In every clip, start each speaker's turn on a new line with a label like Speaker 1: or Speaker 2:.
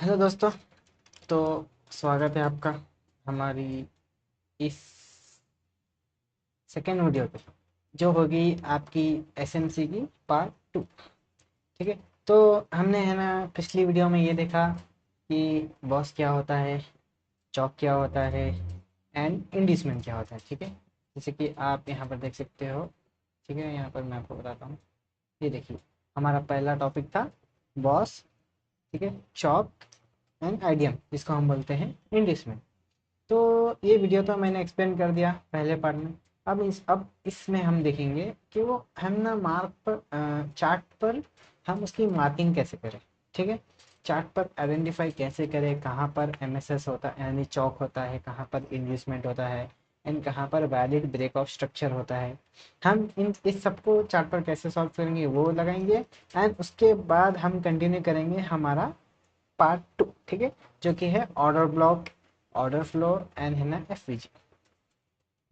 Speaker 1: Hello दोस्तों। तो स्वागत है आपका हमारी इस सेकेंड वीडियो पे, जो होगी आपकी एसएमसी की पार्ट 2। ठीक है। तो हमने है ना पिछली वीडियो में ये देखा कि बॉस क्या होता है, चौक क्या होता है एंड इंडिसमेंट क्या होता है। ठीक है, जैसे कि आप यहाँ पर देख सकते हो। ठीक है, यहाँ पर मैं आपको बताता हूँ। ये देखिए, हमारा पहला टॉपिक था बॉस। ठीक है, चौक एंड आइडियम, जिसको हम बोलते हैं इंडिसमेंट। तो ये वीडियो तो मैंने एक्सप्लेन कर दिया पहले पार्ट में। अब इसमें हम देखेंगे कि वो हम ना मार्क पर चार्ट पर हम उसकी मार्किंग कैसे करें। ठीक है, चार्ट पर आइडेंटिफाई कैसे करें कहाँ पर एमएसएस होता है यानी चौक होता है, कहाँ पर इंड्यूसमेंट होता है एंड कहाँ पर वैलिड ब्रेक ऑफ स्ट्रक्चर होता है। हम इन इस सबको चार्ट पर कैसे सॉल्व करेंगे वो लगाएंगे एंड उसके बाद हम कंटिन्यू करेंगे हमारा पार्ट 2। ठीक है, जो कि है order block, order flow and है ना एफवीजी।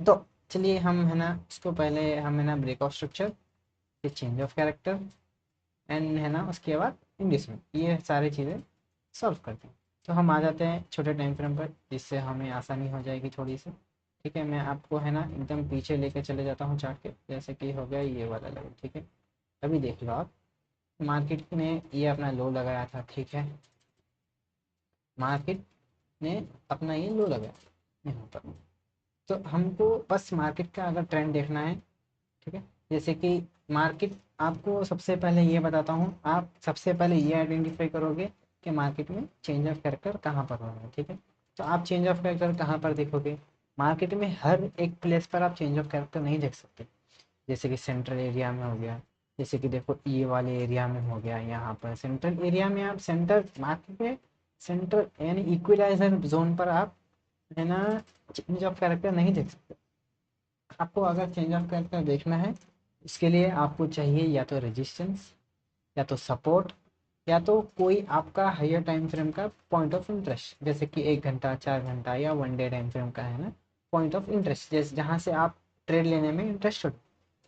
Speaker 1: तो चलिए हम है ना इसको पहले हम है ना ब्रेक ऑफ स्ट्रक्चर, फिर चेंज ऑफ कैरेक्टर एंड है ना उसके बाद इंडिसमेंट, ये सारी चीज़ें सॉल्व करते हैं। तो हम आ जाते हैं छोटे टाइम फ्रेम पर, जिससे हमें आसानी हो जाएगी थोड़ी सी। ठीक है, मैं आपको है ना एकदम पीछे लेके चले जाता हूँ चार्ट के, जैसे कि हो गया ये वाला लेवल। ठीक है, अभी देख लो आप, मार्केट ने ये अपना लो लगाया था। ठीक है, मार्केट ने अपना ये लो लगाया यहाँ पर। तो हमको बस मार्केट का अगर ट्रेंड देखना है, ठीक है, जैसे कि मार्केट, आपको सबसे पहले ये बताता हूँ, आप सबसे पहले ये आइडेंटिफाई करोगे कि मार्केट में चेंज ऑफ कैरेक्टर कहाँ पर हो रहा है। ठीक है, तो आप चेंज ऑफ कैरेक्टर कहाँ पर देखोगे? मार्केट में हर एक प्लेस पर आप चेंज ऑफ कैरेक्टर नहीं देख सकते। जैसे कि सेंट्रल एरिया में हो गया, जैसे कि देखो ये वाले एरिया में हो गया, यहाँ पर सेंट्रल एरिया में आप सेंटर मार्केट में सेंट्रल यानी इक्विलाइजर जोन पर आप है ना चेंज ऑफ कैरेक्टर नहीं देख सकते। आपको अगर चेंज ऑफ कैरेक्टर देखना है, इसके लिए आपको चाहिए या तो रेजिस्टेंस, या तो सपोर्ट, या तो कोई आपका हायर टाइम फ्रेम का पॉइंट ऑफ इंटरेस्ट, जैसे कि 1 घंटा, 4 घंटा या 1 डे टाइम फ्रेम का है ना पॉइंट ऑफ इंटरेस्ट, जैसे जहाँ से आप ट्रेड लेने में इंटरेस्ट हो।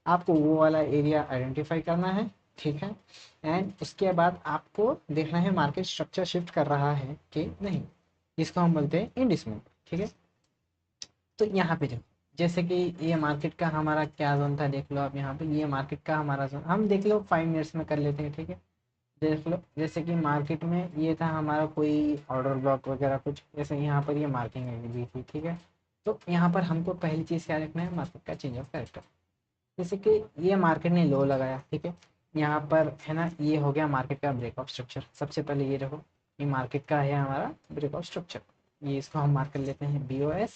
Speaker 1: आपको वो वाला एरिया आइडेंटिफाई करना है। ठीक है, एंड उसके बाद आपको देखना है मार्केट स्ट्रक्चर शिफ्ट कर रहा है कि नहीं, जिसको हम बोलते हैं इंडिसमेंट। ठीक है, तो यहाँ पे देखो, जैसे कि ये मार्केट का हमारा क्या जोन था, देख लो आप यहाँ पे, ये मार्केट का हमारा जोन हम देख लो 5 मिनट्स में कर लेते हैं। ठीक है, देख लो, जैसे कि मार्केट में ये था हमारा कोई ऑर्डर ब्लॉक वगैरह कुछ, जैसे यहाँ पर ये मार्किंग दी थी। ठीक है, तो यहाँ पर हमको पहली चीज़ क्या देखना है, मार्केट का चेंज ऑफ कैरेक्टर। जैसे कि ये मार्केट ने लो लगाया। ठीक है, यहाँ पर है ना ये हो गया मार्केट का ब्रेक ऑफ स्ट्रक्चर। सबसे पहले ये देखो, ये मार्केट का है हमारा ब्रेक ऑफ स्ट्रक्चर, ये इसको हम मार्क कर लेते हैं BOS।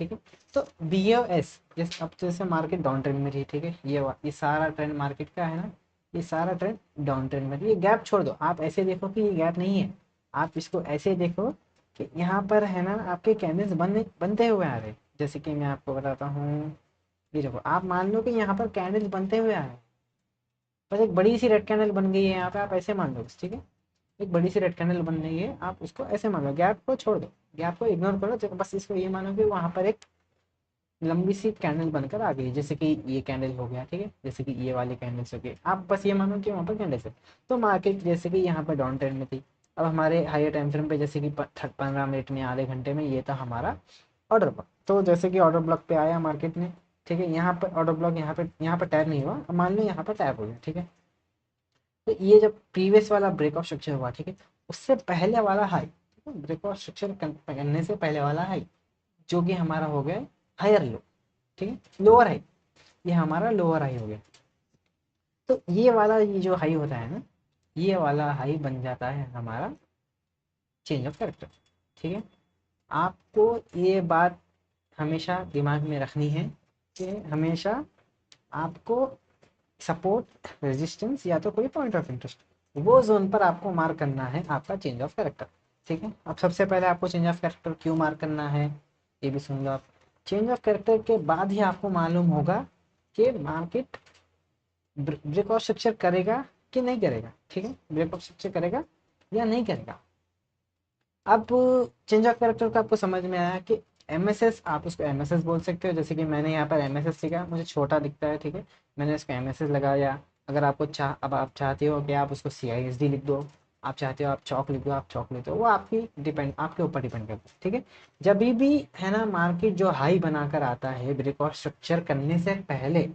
Speaker 1: ठीक है, तो BOS जैसे अब जैसे मार्केट डाउन ट्रेंड में थी। ठीक है, ये सारा ट्रेंड मार्केट का है ना, ये सारा ट्रेंड डाउन ट्रेंड में थी। ये गैप छोड़ दो, आप ऐसे देखो कि ये गैप नहीं है, आप इसको ऐसे देखो कि यहाँ पर है ना आपके कैंडल्स बनते हुए आ रहे हैं। जैसे कि मैं आपको बताता हूँ, ये देखो, आप मान लो कि यहाँ पर कैंडल्स बनते हुए आ रहे हैं, बस एक बड़ी सी रेड कैंडल बन गई है यहाँ पे, आप ऐसे मान लो बस। ठीक है, एक बड़ी सी रेड कैंडल बन रही है, आप उसको ऐसे मान लो, गैप को छोड़ दो, गैप को इग्नोर करो, बस इसको ये मानो कि वहां पर एक लंबी सी कैंडल बनकर आ गई, जैसे कि ये कैंडल हो गया। ठीक है, जैसे कि ये वाली कैंडल्स हो गई, आप बस ये मानो कि वहां पर कैंडल्स है। तो मार्केट जैसे कि यहाँ पर डाउन ट्रेंड में थी, अब हमारे हायर टाइम फ्रेम पे जैसे कि 15 मिनट में, आधे घंटे में, ये था हमारा ऑर्डर ब्लॉक। तो जैसे कि ऑर्डर ब्लॉक पे आया मार्केट में। ठीक है, यहाँ पर ऑर्डर ब्लॉक, यहाँ पर टैप नहीं हुआ, अब मान लो यहाँ पर टैप हो गया। ठीक है, तो ये जब प्रीवियस वाला ब्रेक ऑफ स्ट्रक्चर हुआ, ठीक है, उससे पहले वाला हाई, ब्रेक ऑफ स्ट्रक्चर करने से पहले वाला हाई, जो कि हमारा हो गया हायर लो। ठीक है, लोअर हाई, ये हमारा लोअर हाई हो गया। तो ये जो हाई होता है ना, ये वाला हाई बन जाता है हमारा चेंज ऑफ कैरेक्टर। ठीक है, आपको ये बात हमेशा दिमाग में रखनी है कि हमेशा आपको सपोर्ट, रेजिस्टेंस या तो कोई पॉइंट ऑफ इंटरेस्ट, वो जोन पर आपको मार्क करना है आपका चेंज ऑफ कैरेक्टर। ठीक है, अब सबसे पहले आपको चेंज ऑफ कैरेक्टर क्यों मार्क करना है, ये भी सुन लो आप। चेंज ऑफ कैरेक्टर के बाद ही आपको मालूम होगा कि मार्केट ब्रेक ऑफ स्ट्रक्चर करेगा कि नहीं करेगा। ठीक है, ब्रेक ऑफ स्ट्रक्चर करेगा या नहीं करेगा। अब चेंज ऑफ कैरेक्टर का आपको समझ में आया कि एमएसएस, आप उसको एमएसएस बोल सकते हो, जैसे कि मैंने यहाँ पर एमएसएस लिखा, मुझे छोटा दिखता है। ठीक है, मैंने इसको एमएसएस लगाया। अगर आपको अब आप चाहते हो कि आप उसको CISD लिख दो, आप चाहते हो आप चौक लिख दो, आप चौक लेते हो, वो आपके ऊपर डिपेंड करता है, ठीक है। जब भी है ना मार्केट जो हाई बनाकर आता है ब्रेकआउट स्ट्रक्चर करने से पहले,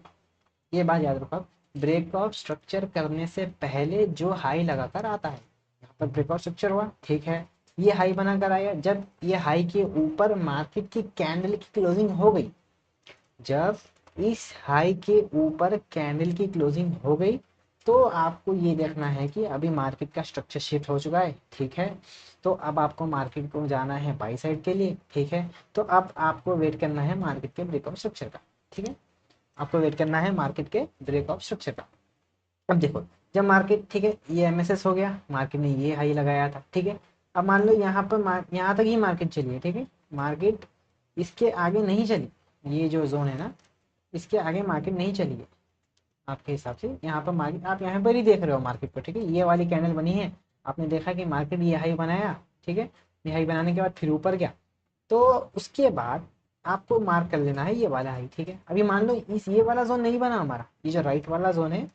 Speaker 1: ये बात याद रखो, ब्रेकआउट स्ट्रक्चर करने से पहले जो हाई लगाकर आता है, यहाँ पर ब्रेकआउट स्ट्रक्चर हुआ, ठीक है, ये हाई बनाकर आया, जब ये हाई के ऊपर मार्केट की कैंडल की क्लोजिंग हो गई, जब इस हाई के ऊपर कैंडल की क्लोजिंग हो गई, तो आपको ये देखना है कि अभी मार्केट का स्ट्रक्चर शिफ्ट हो चुका है, ठीक है। तो अब आपको मार्केट को जाना है बाई साइड के लिए, ठीक है। तो अब आपको वेट करना है मार्केट के ब्रेकआउट स्ट्रक्चर का, ठीक है, आपको वेट करना है मार्केट के ब्रेकआउट स्ट्रक्चर का। अब देखो, जब मार्केट, ठीक है, ये एमएसएस हो गया, मार्केट ने ये हाई लगाया था, ठीक है। अब मान लो यहाँ पर यहाँ तक ही मार्केट चली है, ठीक है, मार्केट इसके आगे नहीं चली, ये जो जोन है ना, इसके आगे मार्केट नहीं चली है आपके हिसाब से, यहाँ पर मार्केट आप यहाँ पर ही देख रहे हो मार्केट को, ठीक है, ये वाली कैंडल बनी है, आपने देखा कि मार्केट ये हाई बनाया, ठीक है, ये हाई बनाने के बाद फिर ऊपर गया, तो उसके बाद आपको मार्क कर लेना है ये वाला हाई, ठीक है। अभी मान लो इस ये वाला जोन नहीं बना हमारा, ये जो राइट वाला जोन है,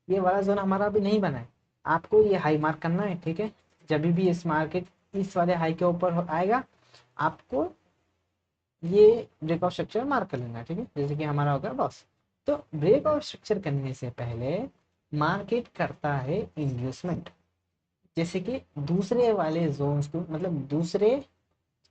Speaker 1: ये वाला जोन हमारा अभी नहीं बना है, आपको ये हाई मार्क करना है, ठीक है। जब भी इस मार्केट इस वाले हाई के ऊपर आएगा, आपको ये ब्रेकआउट स्ट्रक्चर मार्क कर लेना है, ठीक है, जैसे कि हमारा होगा बॉस। तो ब्रेकआउट स्ट्रक्चर करने से पहले मार्केट करता है इंड्यूसमेंट, जैसे कि दूसरे वाले जोन्स को, मतलब दूसरे,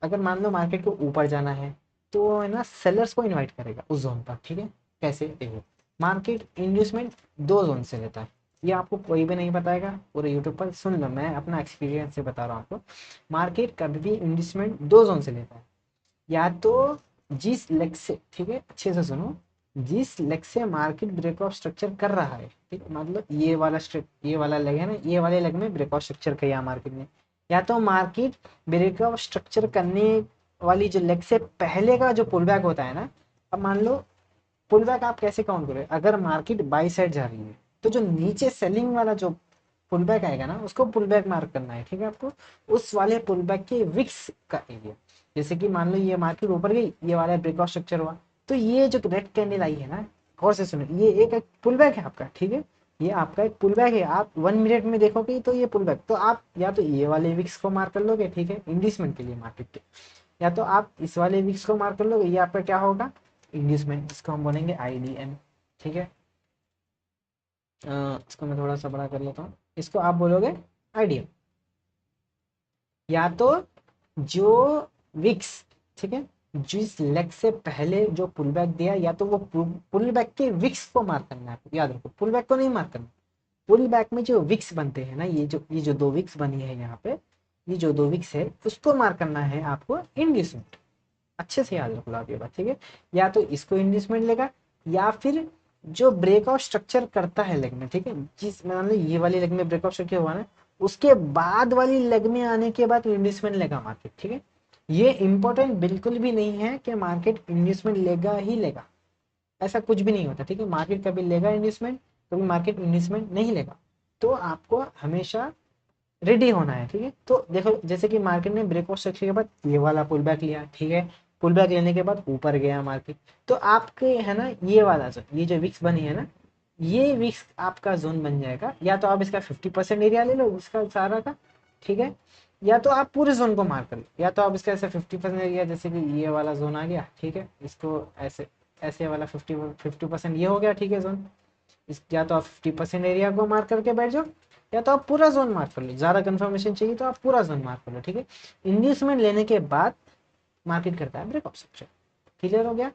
Speaker 1: अगर मान लो मार्केट को ऊपर जाना है, तो वो है ना सेलर्स को इनवाइट करेगा उस जोन पर, ठीक है। कैसे, देखो, मार्केट इंड्यूसमेंट दो जोन से लेता है, ये आपको कोई भी नहीं बताएगा, पूरे यूट्यूब पर सुन लो, मैं अपना एक्सपीरियंस से बता रहा हूँ आपको। मार्केट कभी भी इंड्यूसमेंट दो जोन से लेता है, या तो जिस लेग से, ठीक है, अच्छे से सुनो, जिस लेग से मार्केट ब्रेकआउट स्ट्रक्चर कर रहा है, ठीक है, मतलब ये वाला लेग है ना, ये वाले लेग में ब्रेकआउट स्ट्रक्चर किया मार्केट ने, या तो मार्केट ब्रेकआउट स्ट्रक्चर करने वाली जो लेग से पहले का जो पुल बैक होता है ना, अब मान लो पुल बैक आप कैसे काउंट करोगे, अगर मार्केट बाई साइड जा रही है, तो जो नीचे सेलिंग वाला जो पुल बैक आएगा ना, उसको पुल बैक मार्क करना है, ठीक है, आपको उस वाले पुल बैक के विक्स का एरिया, जैसे कि मान लो ये मार्केट ऊपर गई, ये वाला ब्रेकआउट स्ट्रक्चर हुआ, तो ये जो रेड कैंडल आई है ना, गौर से सुनो, ये एक पुल बैक है आपका, ठीक है, ये आपका एक पुल बैक है, आप 1 मिनट में देखोगे तो ये पुल बैक, तो आप या तो ये वाले विक्स को मार्क कर लोगे, ठीक है, इंडिसमेंट के लिए मार्केट के, या तो आप इस वाले विक्स को मार्क कर लोगे, ये आपका क्या होगा, इंड्यूसमेंट, इसको हम बोलेंगे आईडीएम, ठीक है। इसको मैं थोड़ा सा बड़ा कर लेता हूँ, इसको आप बोलोगे आईडीएम, या तो जो विक्स, ठीक है, जिस लेग से पहले जो पुल बैक दिया, या तो वो पुल बैक के विक्स को मार्क करना है आपको, याद रखो पुल बैक को नहीं मार्क करना, पुल बैक में जो विक्स बनते हैं ना, ये जो दो विक्स बनी है यहाँ पे, ये जो दो विक्स है उसको मार्क करना है आपको इंड्यूसमेंट, अच्छे से याद रख लो आप ये बात, ठीक है। या तो इसको इंड्यूसमेंट लेगा, या फिर जो ब्रेकआउट स्ट्रक्चर करता है लेग में, ठीक है, जिस मान लो ये वाली लेग में ब्रेकआउट स्ट्रक्चर हुआ ना, उसके बाद वाली लेग में आने के बाद इंड्यूसमेंट लेगा मार्केट, ठीक है। ये इंपॉर्टेंट बिल्कुल भी नहीं है कि मार्केट इंड्यूसमेंट लेगा ही लेगा, ऐसा कुछ भी नहीं होता, ठीक है, मार्केट कभी लेगा इंड्यूसमेंट, कभी मार्केट इंड्यूसमेंट नहीं लेगा, तो आपको हमेशा रेडी होना है, ठीक है। तो देखो, जैसे कि मार्केट ने ब्रेकआउट स्ट्रक्चर के बाद ये वाला पुल बैक लिया, ठीक है, पुल बैक लेने के बाद ऊपर गया मार्केट, तो आपके है ना ये वाला जोन, ये जो विक्स बनी है ना, ये विक्स आपका जोन बन जाएगा, या तो आप इसका 50% एरिया ले लो इसका सारा का, ठीक है, या तो आप पूरे जोन को मार कर लो, या तो आप इसका ऐसे 50% एरिया, जैसे कि ये वाला जोन आ गया, ठीक है, इसको ऐसे ऐसे वाला 50% ये हो गया, ठीक है, जोन, इस या तो आप 50% एरिया को मार्क करके बैठ जाओ, या तो आप पूरा जोन मार्क कर लो, ज्यादा कंफर्मेशन चाहिए तो आप पूरा जोन मार्क कर लो, ठीक है। इंड्यूसमेंट लेने के बाद मार्केट करता है ब्रेकआउट स्ट्रक्चर, क्लियर हो गया,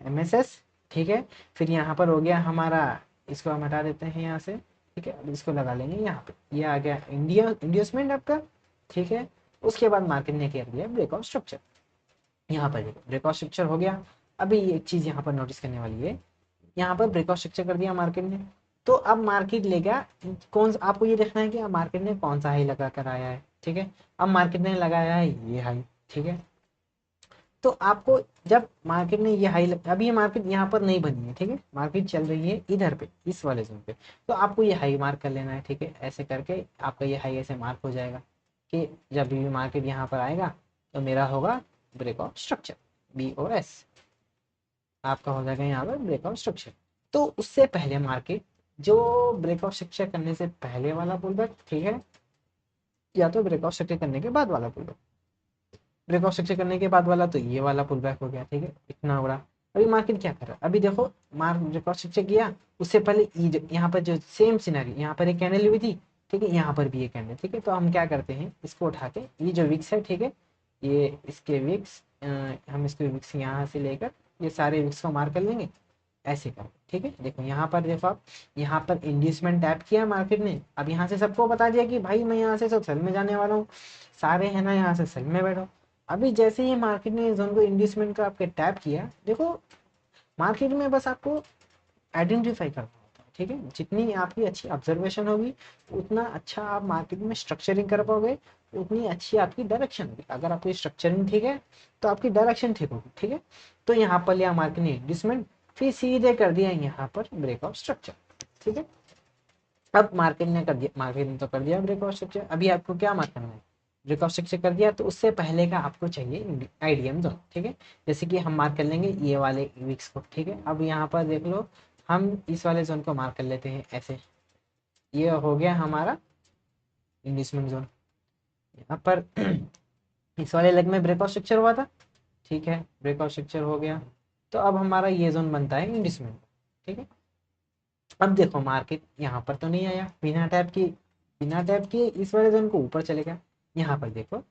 Speaker 1: एमएसएस, ठीक है। फिर यहाँ पर हो गया हमारा, इसको हम हटा देते हैं यहाँ से, ठीक है, अब इसको लगा लेंगे यहाँ पे, ये आ गया इंड्यूसमेंट आपका, ठीक है। उसके बाद मार्केट ने क्या दिया, ब्रेकआउट स्ट्रक्चर, यहाँ पर देखो ब्रेकआउट स्ट्रक्चर हो गया। अभी एक चीज यहाँ पर नोटिस करने वाली है, यहाँ पर ब्रेकआउट स्ट्रक्चर कर दिया मार्केट ने, तो अब मार्केट लेगा आपको ये देखना है कि अब मार्केट ने कौन सा हाई लगा कर आया है, ठीक है। अब मार्केट ने लगाया है ये हाई, ठीक है, तो आपको जब मार्केट ने ये हाई अब ये मार्केट यहाँ पर नहीं बनी है, ठीक है, मार्केट चल रही है इधर पे इस वाले जोन पे, तो आपको ये हाई मार्क कर लेना है, ठीक है, ऐसे करके आपका ये हाई ऐसे मार्क हो जाएगा कि जब भी मार्केट यहाँ पर आएगा तो मेरा होगा ब्रेकआउट स्ट्रक्चर, BOS आपका हो जाएगा यहाँ पर ब्रेकआउट स्ट्रक्चर। तो उससे पहले मार्केट जो ब्रेकआउट स्ट्रक्चर करने से पहले वाला पुल बैक, ठीक है, या तो ब्रेकआउट स्ट्रक्चर करने के बाद वाला पुल बैक। ब्रेकआउट स्ट्रक्चर करने के बाद वाला तो ये वाला पुल बैक हो गया, ठीक है, इतना बड़ा। अभी मार्केट क्या कर रहा है, अभी देखो मार्क ब्रेकआउट स्ट्रक्चर किया, उससे पहले यहाँ पर जो सेम सिनारी, यहाँ पर एक कैंडल हुई थी, ठीक है, यहाँ पर भी एक कैंडल, ठीक है। तो हम क्या करते हैं, इसको उठा के ये जो विक्स है, ठीक है, ये इसके विक्स, हम इसके विक्स यहाँ से लेकर ये सारे विक्स को मार्क कर लेंगे ऐसे कर, ठीक है। देखो यहाँ पर, देखो आप यहाँ पर इंड्यूसमेंट टैप किया मार्केट ने, अब यहाँ से सबको बता दिया कि भाई मैं यहाँ से सब सेल में जाने वाला हूँ, सारे है ना यहाँ से सेल में बैठो। अभी जैसे ही मार्केट ने जोन को इंड्यूसमेंट का आपके टैप किया, देखो मार्केट में बस आपको आइडेंटिफाई करना होता है, ठीक है। जितनी आपकी अच्छी ऑब्जर्वेशन होगी उतना अच्छा आप मार्केट में स्ट्रक्चरिंग कर पाओगे, उतनी अच्छी आपकी डायरेक्शन होगी। अगर आपकी स्ट्रक्चरिंग ठीक है तो आपकी डायरेक्शन ठीक होगी, ठीक है। तो यहाँ पर लिया मार्केट ने इंड्यूसमेंट, फिर सीधे कर दिया यहाँ पर ब्रेकआउट स्ट्रक्चर, ठीक है। अब मार्केट ने कर दिया, मार्केट ने तो कर दिया ब्रेकआउट स्ट्रक्चर, अभी आपको क्या मार्क करना है, ब्रेकआउट स्ट्रक्चर कर दिया तो उससे पहले का आपको चाहिए आईडीएम जोन, ठीक है। जैसे कि हम मार्क कर लेंगे ये वाले विक्स को, ठीक है। अब यहाँ पर देख लो, हम इस वाले जोन को मार्क कर लेते हैं ऐसे, ये हो गया हमारा इंड्यूसमेंट जोन। यहाँ पर इस वाले लेग में ब्रेकआउट स्ट्रक्चर हुआ था, ठीक है, ब्रेकआउट स्ट्रक्चर हो गया, तो अब हमारा ये जोन बनता है इंड्यूसमेंट, ठीक है। अब देखो मार्केट यहाँ पर तो नहीं आया, बिना टैप की, बिना टैप किए इस वाले जोन को ऊपर चले गया। यहाँ पर देखो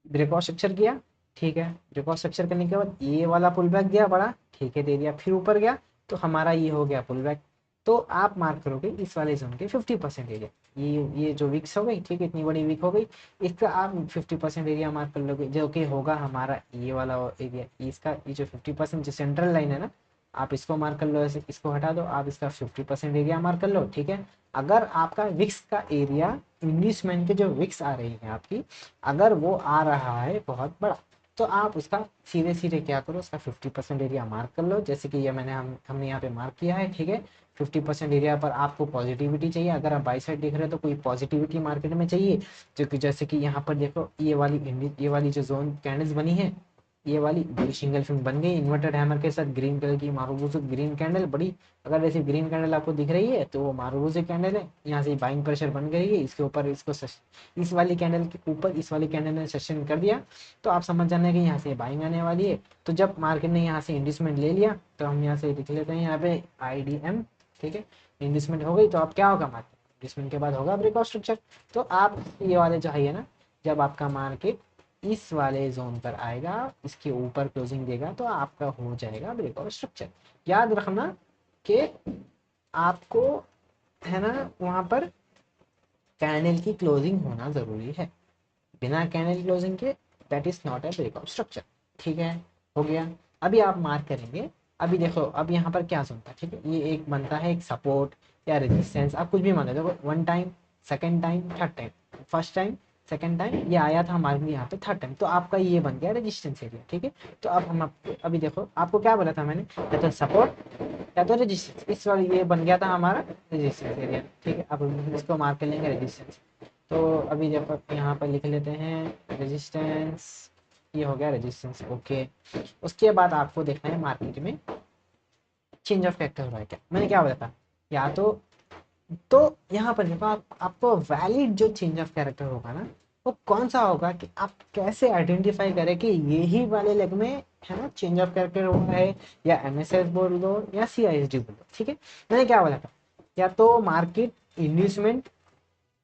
Speaker 1: ब्रेकआउट स्ट्रक्चर किया, ठीक है, ब्रेकआउट स्ट्रक्चर करने के बाद ये वाला पुल बैक दिया बड़ा, ठीक है, दे दिया, फिर ऊपर गया, तो हमारा ये हो गया पुल बैक। तो आप मार्क करोगे इस वाले जोन के 50% एरिया, ये जो वीक्स हो गई, ठीक है, इतनी बड़ी वीक हो गई, इसका आप 50% एरिया मार्क कर लोगे, जो कि होगा हमारा ये वाला एरिया, इसका ये जो 50% जो सेंट्रल लाइन है ना, आप इसको मार्क कर लो ऐसे, इसको हटा दो, आप इसका 50% एरिया मार्क कर लो, ठीक है। अगर आपका विक्स का एरिया, इंग्लिशमैन के जो विक्स आ रही है आपकी, अगर वो आ रहा है बहुत बड़ा, तो आप उसका सीधे सीधे क्या करो, उसका 50% एरिया मार्क कर लो, जैसे कि ये हमने यहाँ पे मार्क किया है, ठीक है। 50% एरिया पर आपको पॉजिटिविटी चाहिए, अगर आप बाई साइड देख रहे हो तो कोई पॉजिटिविटी मार्केट में चाहिए, जो कि जैसे कि यहाँ पर देखो ये वाली जो जोन कैंडल्स बनी है, ये वाली बड़ी सिंगल फिंग बन गई इन्वर्टेड हैमर के साथ, ग्रीन कलर की मारूबुजु ग्रीन कैंडल बड़ी, अगर ऐसी ग्रीन कैंडल आपको दिख रही है तो वो मारूबुजु कैंडल है, यहाँ से बाइंग प्रेशर बन गई है, इसके ऊपर इसको इस वाली कैंडल के ऊपर इस वाली कैंडल ने सेशन कर दिया, तो आप समझ जाना कि यहाँ से बाइंग आने वाली है। तो जब मार्केट ने यहाँ से इंड्यूसमेंट ले लिया, तो हम यहाँ से लिख लेते हैं यहाँ पे IDM, ठीक है, इंड्यूसमेंट हो गई, तो अब क्या होगा मार्केट, इंड्यूसमेंट के बाद होगा ब्रेकआउट स्ट्रक्चर। तो आप ये वाले जो है ना, जब आपका मार्केट इस वाले जोन पर आएगा, इसके ऊपर क्लोजिंग देगा, तो आपका हो जाएगा ब्रेकआउट स्ट्रक्चर। याद रखना कि आपको है ना वहां पर कैंडल की क्लोजिंग होना जरूरी है, बिना कैंडल क्लोजिंग के that is not a breakout structure, ठीक है, हो गया। अभी आप मार्क करेंगे, अभी देखो अब यहाँ पर क्या सुनता है, ठीक है, ये एक बनता है एक सपोर्ट या रेजिस्टेंस, आप कुछ भी मान लो, देखो 1 time, second time, third time, first time, second time ये आया था हमारे लिए यहाँ पे, थर्ड टाइम, तो आपका ये बन गया रेजिस्टेंस एरिया, ठीक है। तो अब हम आपको अभी देखो आपको क्या बोला था मैंने, या तो सपोर्ट या तो रेजिस्टेंस, इस वाले ये बन गया था हमारा रेजिस्टेंस एरिया, ठीक है। अब हम इसको मार्क कर लेंगे रेजिस्टेंस। तो अभी जब यहाँ पर लिख लेते हैं रेजिस्टेंस, ये हो गया रेजिस्टेंस, ओके। उसके बाद आपको देखना है मार्केट में चेंज ऑफ कैरेक्टर हो रहा है क्या, मैंने क्या बोला था, या तो यहाँ पर देखो आपको वैलिड जो चेंज ऑफ कैरेक्टर होगा ना, वो कौन सा होगा, कि आप कैसे आइडेंटिफाई करें कि यही वाले लेग में है ना चेंज ऑफ कैरेक्टर हुआ है, या MSS बोल दो या CISD बोल दो, ठीक है। मैंने क्या बोला था, या तो मार्केट इंड्यूसमेंट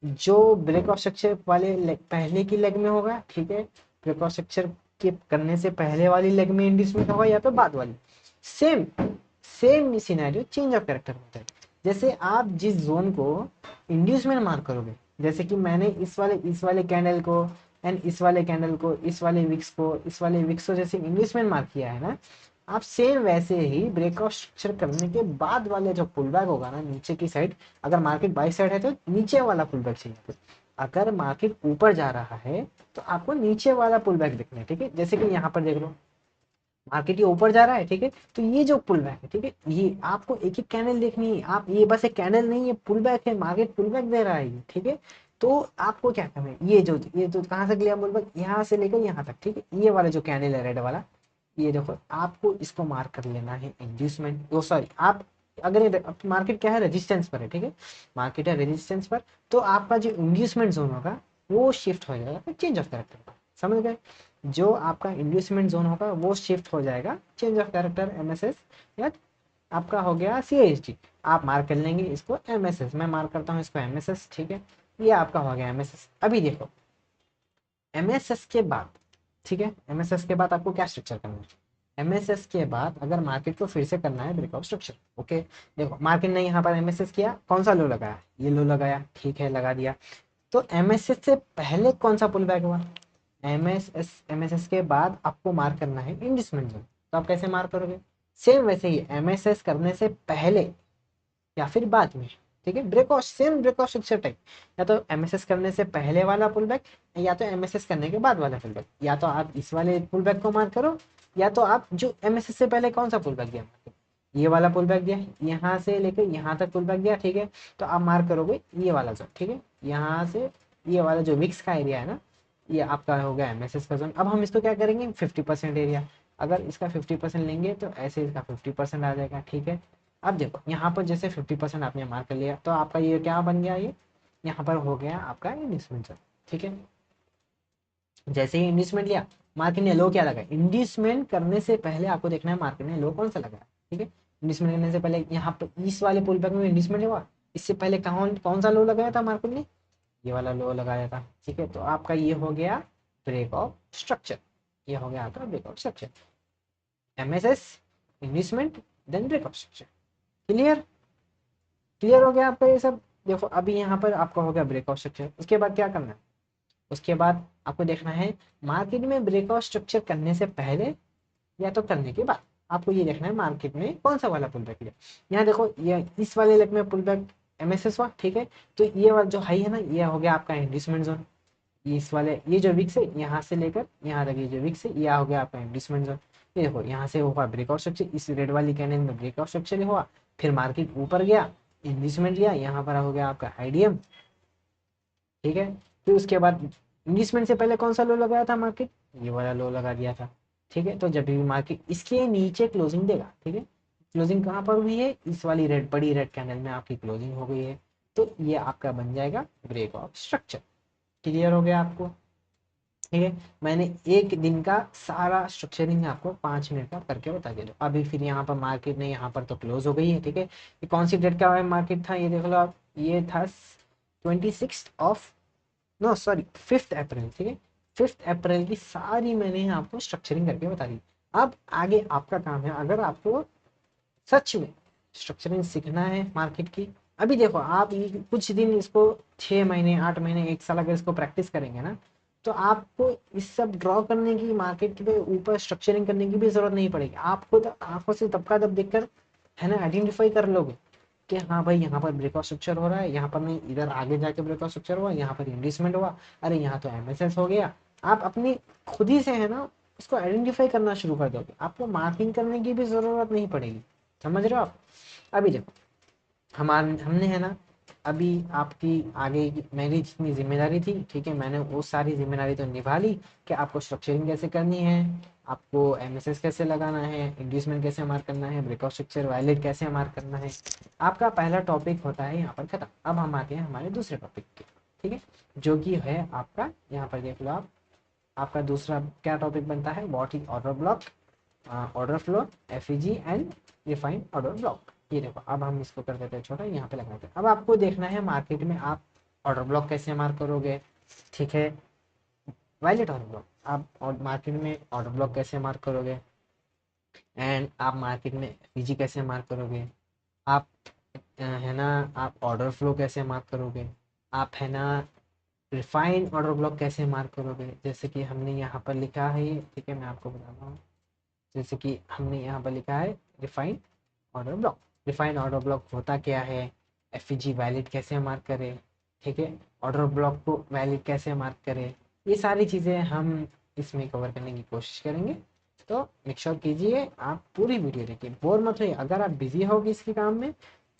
Speaker 1: जो ब्रेकआउट स्ट्रक्चर वाले पहले की लेग में होगा, ठीक है, ब्रेकआउट स्ट्रक्चर के करने से पहले वाली लेग में इंड्यूसमेंट होगा, या तो बाद वाली, same same scenario change of character होता है। जैसे आप जिस जोन को इंड्यूसमेंट मार्क करोगे, जैसे कि मैंने इस वाले कैंडल को एंड इस वाले कैंडल को, इस वाले विक्स को जैसे इंड्यूसमेंट मार्क किया है ना, आप सेम वैसे ही ब्रेकआउट स्ट्रक्चर करने के बाद वाले जो पुल बैक होगा ना नीचे की साइड, अगर मार्केट बाई साइड है तो नीचे वाला पुल बैक चाहिए, अगर मार्केट ऊपर जा रहा है तो आपको नीचे वाला पुल बैक देखना है, ठीक है। जैसे कि यहाँ पर देख लो मार्केट ये ऊपर जा रहा है, ठीक है, तो ये जो पुल बैक है, ठीक है, ये आपको एक एक कैंडल देखनी है, आप ये बस एक कैंडल नहीं, ये पुल बैक है, मार्केट पुल बैक दे रहा है ये, ठीक है। तो आपको क्या करना है, ये जो कहाँ से लिया पुल बैक, यहाँ से लेकर यहाँ तक, ठीक है, ये वाला जो कैंडल है रेड वाला, ये देखो आपको इसको मार्क कर लेना है इंड्यूसमेंट, ओ सॉरी, आप अगर ये मार्केट क्या है रेजिस्टेंस पर है, ठीक है, मार्केट है रेजिस्टेंस पर, तो आपका जो इंड्यूसमेंट जोन होगा वो शिफ्ट हो जाएगा चेंज ऑफ कैरेक्टर पर। समझ गए? जो आपका इंड्यूसमेंट जोन होगा वो शिफ्ट हो जाएगा चेंज ऑफ कैरेक्टर एमएसएस, या आपका हो गया सीएचडी। आप मार्क कर लेंगे इसको एमएसएस, मैं मार्क करता हूँ इसको एमएसएस, ठीक है। ये आपका हो गया एमएसएस। अभी देखो एमएसएस के बाद, ठीक है, एमएसएस के बाद आपको क्या स्ट्रक्चर करना है? एमएसएस के बाद अगर मार्केट को फिर से करना है ब्रेकआउट स्ट्रक्चर, ओके। देखो मार्केट ने यहाँ पर एमएसएस किया, कौन सा लो लगाया? ये लो लगाया, ठीक है, लगा दिया। तो एमएसएस से पहले कौन सा पुल बैक हुआ? एमएसएस के बाद आपको मार्क करना है इंडस्ट्रीमेंट जोन। तो आप कैसे मार्क करोगे? सेम वैसे ही एमएसएस करने से पहले या फिर बाद में, ठीक है। Breakout same breakout structure type, या तो एमएसएस करने से पहले वाला पुल बैक, या तो एमएसएस करने के बाद वाला पुल बैक। या तो आप इस वाले पुल बैक को मार्क करो, या तो आप जो एमएसएस से पहले कौन सा पुल बैक दिया, ये वाला पुल बैक दिया, यहाँ से लेकर यहाँ तक पुल बैक दिया, ठीक है। तो आप मार्क करोगे ये वाला जोन, ठीक है। यहाँ से ये वाला जो विक्स का एरिया है ना, ये आपका हो गया एमएसएस का जोन। अब हम इसको क्या करेंगे 50% एरिया, अगर इसका 50% लेंगे तो ऐसे इसका 50% आ जाएगा, ठीक है। अब देखो यहाँ पर जैसे 50% आपने मार्क कर लिया, तो आपका ये क्या बन गया, ये यहाँ पर हो गया आपका इंडस्टमेंट जोन, ठीक है। जैसे ही इंडस्टमेंट लिया, मार्केट ने लो क्या लगा, इंडस्टमेंट करने से पहले आपको देखना है मार्केट ने लो कौन सा लगा, ठीक है। इंडस्टमेंट करने से पहले यहाँ पर इस वाले पुल बैक में इंडस्टमेंट हुआ, इससे पहले कौन कौन सा लो लगाया था मार्केट ने, ये वाला लो लगाया था, ठीक है। तो आपका ये हो गया ब्रेक ऑफ स्ट्रक्चर, ये हो गया आपका break of structure, MSS, investment, then break of structure. Clear? Clear हो गया आपका ये सब? देखो अभी यहाँ पर आपका हो गया ब्रेक ऑफ स्ट्रक्चर। उसके बाद क्या करना है? उसके बाद आपको देखना है मार्केट में ब्रेकआउट स्ट्रक्चर करने से पहले या तो करने के बाद, आपको ये देखना है मार्केट में कौन सा वाला पुल बैक लिया। यहाँ देखो ये इस वाले लेग में पुल बैक एमएसएस हुआ, ठीक है। तो ये वाला जो हाई है ना, ये हो गया आपका इंडस्टमेंट जोन। इस वाले ये जो विक्स है यहाँ से लेकर यहाँ तक, ये जो विक्स है यह हो गया आपका इंडस्टमेंट जोन। ये देखो यहाँ से हुआ ब्रेकआउट स्ट्रक्चर, इस रेड वाली कैंडल में ब्रेकआउट स्ट्रक्चर हुआ, फिर मार्केट ऊपर गया, इंडस्टमेंट लिया, यहाँ पर हो गया आपका आईडीएम, ठीक है। फिर उसके बाद इन्वेस्टमेंट से पहले कौन सा लो लगाया था मार्केट, ये वाला लो लगा दिया था, ठीक है। तो जब भी मार्केट इसके नीचे क्लोजिंग देगा, ठीक है, क्लोजिंग कहाँ पर हुई है, इस वाली रेड बड़ी रेड कैंडल में आपकी क्लोजिंग हो गई है, तो ये आपका बन जाएगा ब्रेक ऑफ स्ट्रक्चर। क्लियर हो गया आपको? ठीक है, मैंने एक दिन का सारा स्ट्रक्चरिंग आपको 5 मिनट का करके बता दिया। अभी फिर यहाँ पर मार्केट ने यहाँ पर तो क्लोज हो गई है, ठीक है। ये कौन सी डेट का मार्केट था, ये देख लो आप, ये था 26 ऑफ, नो सॉरी 5 अप्रैल, ठीक है। 5 अप्रैल की सारी मैंने आपको स्ट्रक्चरिंग करके बता दी। अब आगे आपका काम है, अगर आपको सच में स्ट्रक्चरिंग सीखना है मार्केट की, अभी देखो आप ये कुछ दिन इसको 6 महीने 8 महीने 1 साल अगर इसको प्रैक्टिस करेंगे ना, तो आपको इस सब ड्रॉ करने की, मार्केट के ऊपर स्ट्रक्चरिंग करने की भी जरूरत नहीं पड़ेगी। आप खुद आंखों से तब का तब देखकर है ना आइडेंटिफाई कर लोगे कि हाँ भाई यहाँ पर ब्रेकआउट स्ट्रक्चर हो रहा है, यहाँ पर नहीं, इधर आगे जाके ब्रेकआउट स्ट्रक्चर हुआ, यहाँ पर इन्वेस्टमेंट हुआ, अरे यहाँ तो एमएसएस हो गया। आप अपनी खुद ही से है ना इसको आइडेंटिफाई करना शुरू कर दोगे, आपको मार्किंग करने की भी जरूरत नहीं पड़ेगी। समझ रहे हो आप? अभी देखो हमने है ना, अभी आपकी आगे मेरी जितनी जिम्मेदारी थी, ठीक है, मैंने वो सारी जिम्मेदारी तो निभा ली कि आपको स्ट्रक्चरिंग कैसे करनी है, आपको एमएसएस कैसे लगाना है, इंड्यूसमेंट कैसे मार्क करना है, ब्रेकआउट स्ट्रक्चर वायलेट कैसे मार्क करना है। आपका पहला टॉपिक होता है यहाँ पर खत्म। अब हम आते हैं हमारे दूसरे टॉपिक के, ठीक है, जो कि है आपका, यहाँ पर देख लो आप, आपका दूसरा क्या टॉपिक बनता है, what is order block, order flow, FEG and refined order block. ये देखो अब हम इसको कर देते हैं छोटा, यहाँ पे लगाते हैं। अब आपको देखना है मार्केट में आप ऑर्डर ब्लॉक कैसे मार्क करोगे, ठीक है, वायलेट ऑर्डर ब्लॉक आप, और मार्केट में ऑर्डर ब्लॉक कैसे मार्क करोगे, एंड आप मार्केट में एफईजी कैसे मार्क करोगे, आप है ना, आप ऑर्डर फ्लो कैसे मार्क करोगे, आप है ना रिफाइंड ऑर्डर ब्लॉक कैसे मार्क करोगे। जैसे कि हमने यहाँ पर लिखा है, ठीक है, मैं आपको बताता हूँ। जैसे कि हमने यहाँ पर लिखा है refined order block. Refined order block होता क्या है, एफईजी वैलिड कैसे मार्क करें, ठीक है, ऑर्डर ब्लॉक को वैलिड कैसे मार्क करें, ये सारी चीज़ें हम इसमें कवर करने की कोशिश करेंगे। तो मेक श्योर कीजिए आप पूरी वीडियो देखिए, बोर मत होइए। अगर आप बिजी होगे इसके काम में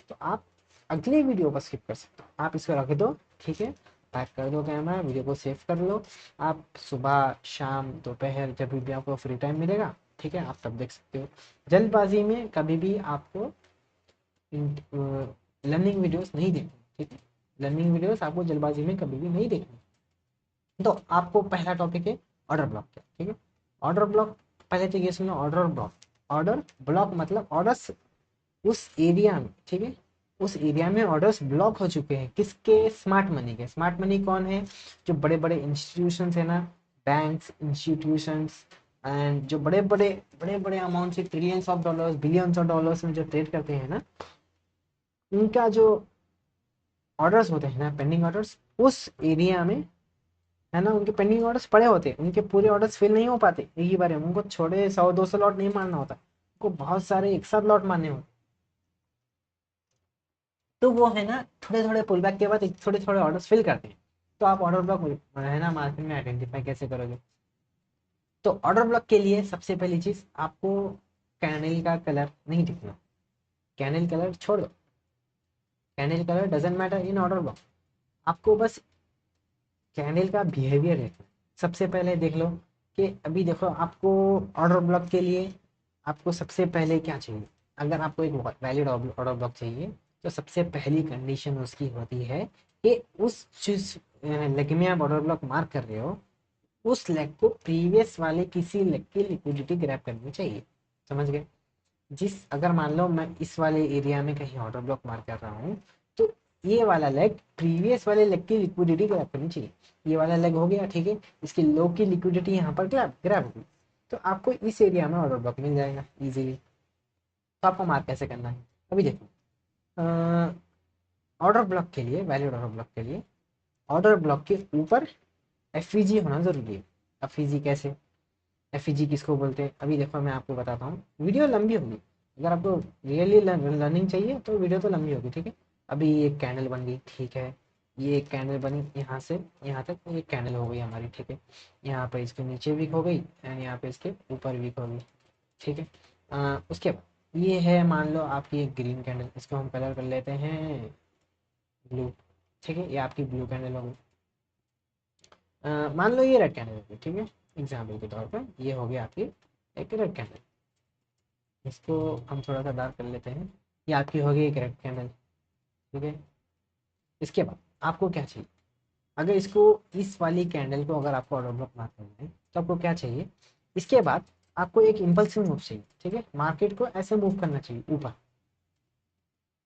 Speaker 1: तो आप अगली वीडियो को स्किप कर सकते हो, आप इसको रख दो, ठीक है, पैक कर दो कैमरा, वीडियो को सेव कर लो। आप सुबह शाम दोपहर जब भी आपको फ्री टाइम मिलेगा, ठीक है, आप तब देख सकते हो। जल्दबाजी में कभी भी आपको लर्निंग वीडियोस नहीं देखनी, ठीक है, लर्निंग वीडियोस आपको जल्दबाजी में कभी भी नहीं देखनी। तो आपको पहला टॉपिक है ऑर्डर ब्लॉक का, ठीक है। ऑर्डर ब्लॉक, पहले तो ये सुनो, ऑर्डर ब्लॉक, ऑर्डर ब्लॉक मतलब ऑर्डर्स उस एरिया में, ठीक है, उस एरिया में ऑर्डर्स ब्लॉक हो चुके हैं, किसके, स्मार्ट मनी के। स्मार्ट मनी कौन है, जो बड़े बड़े इंस्टीट्यूशन है ना, बैंक्स, इंस्टीट्यूशंस, एंड जो बड़े बड़े अमाउंट से trillions of dollars, billions of dollars में जो ट्रेड करते हैं ना, उनका जो ऑर्डर्स होते हैं ना, पेंडिंग ऑर्डर्स, उस एरिया में, है ना, उनके पेंडिंग ऑर्डर्स पड़े होते हैं, उनके पूरे ऑर्डर्स फिल नहीं हो पाते एक ही बार में, उनको छोटे 100-200 लॉट नहीं मारना होता, उनको बहुत सारे एक साथ लॉट मारने होते। तो वो है ना, थोड़े थोड़े पुल बैक के बाद थोड़े थोड़े ऑर्डर्स फिल करते हैं। तो आप ऑर्डर ब्लॉक है ना मार्केट में आइडेंटिफाई कैसे करोगे। तो ऑर्डर ब्लॉक के लिए सबसे पहली चीज, आपको कैंडल का कलर नहीं दिखना, कैंडल कलर छोड़ दो, candle colour doesn't matter in order block. आपको बस कैंडल का बिहेवियर देखना। सबसे पहले देख लो कि अभी देखो आपको ऑर्डर ब्लॉक के लिए आपको सबसे पहले क्या चाहिए। अगर आपको एक वैलिड ऑर्डर ब्लॉक चाहिए तो सबसे पहली कंडीशन उसकी होती है कि उस जिस लेग में आप ऑर्डर ब्लॉक मार्क कर रहे हो, उस लेग को प्रीवियस वाले किसी लेग की लिक्विडिटी ग्रैब करनी चाहिए। समझ गए। जिस, अगर मान लो मैं इस वाले एरिया में कहीं ऑर्डर ब्लॉक मार कर रहा हूँ, तो ये वाला लेग प्रीवियस वाले लेग की लिक्विडिटी ग्रैब करनी चाहिए। ये वाला लेग हो गया, ठीक है, इसकी लो की लिक्विडिटी यहाँ पर ग्रैब ग्रैब होगी, तो आपको इस एरिया में ऑर्डर ब्लॉक मिल जाएगा इजीली। तो आपको मार्क कैसे करना है, अभी देखो। ऑर्डर ब्लॉक के लिए, वैलिड ऑर्डर ब्लॉक के लिए, ऑर्डर ब्लॉक के ऊपर एफईजी होना जरूरी है। एफईजी कैसे, एफईजी किसको बोलते हैं, अभी देखो मैं आपको बताता हूँ, वीडियो लंबी होगी, अगर आपको रियली लर्निंग चाहिए तो वीडियो तो लंबी होगी, ठीक है। अभी एक कैंडल बन गई, ठीक है, ये एक कैंडल बनी यहाँ से यहाँ तक, एक कैंडल हो गई हमारी, ठीक है। यहाँ पे इसके नीचे वीक हो गई एंड यहाँ पे इसके ऊपर वीक हो गई, ठीक है। उसके बाद ये है, मान लो आपकी एक ग्रीन कैंडल, इसको हम कलर कर लेते हैं ब्लू, ठीक है, ये आपकी ब्लू कैंडल हो गई। मान लो ये रेड कैंडल होगी, ठीक है, एग्जाम्पल के तौर पर ये हो गया आपकी एक रेड कैंडल, इसको हम थोड़ा सा डार्क कर लेते हैं, ये आपकी होगी एक रेड कैंडल, ठीक है। इसके बाद आपको क्या चाहिए, अगर इसको, इस वाली कैंडल को अगर आपको ऑर्डर ब्लॉक मार्क करना है तो आपको क्या चाहिए, इसके बाद आपको एक इम्पल्सिव मूव चाहिए, ठीक है, मार्केट को ऐसे मूव करना चाहिए ऊपर,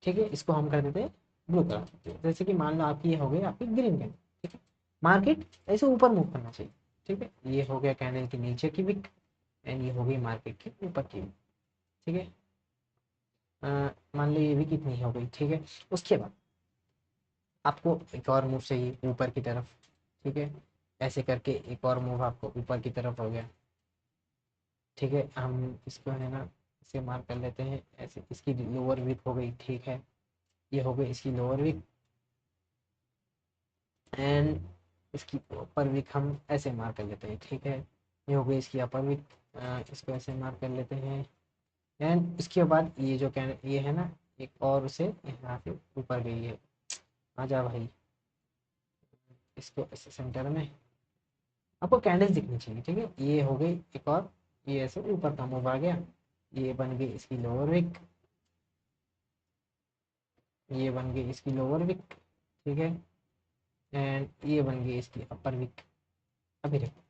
Speaker 1: ठीक है, इसको हम कर देते हैं ब्लू कलर, जैसे कि मान लो आपकी ये हो गई आपकी ग्रीन कैंडल, ठीक है, मार्केट ऐसे ऊपर मूव करना चाहिए, ठीक है, ये हो गया कैंडल के नीचे की विक एंड ये हो गई मार्केट के ऊपर की विक, ठीक है। मान लो ये भी कितनी हो गई, ठीक है। उसके बाद आपको एक और मूव चाहिए ऊपर की तरफ, ठीक है, ऐसे करके एक और मूव आपको ऊपर की तरफ हो गया, ठीक है। हम इसको है ना इसे मार्क कर लेते हैं ऐसे, इसकी लोअर वीक हो गई, ठीक है, ये हो गई इसकी लोअर वीक एंड इसकी अपर वीक हम ऐसे मार्क कर लेते हैं, ठीक है, ये हो गई इसकी अपर वीक, इसको ऐसे मार्क कर लेते हैं एंड इसके बाद ये जो कैन ये है ना, एक और उसे यहाँ से ऊपर गई है, आ जा भाई, इसको ऐसे सेंटर में आपको कैंडल्स दिखनी चाहिए, ठीक है, ये हो गई एक और, ये ऐसे ऊपर का मूव आ गया, ये बन गई इसकी लोअर विक, ये बन गई इसकी लोअर विक, ठीक है, एंड ये बन गई इसकी अपर विक। अभी देखो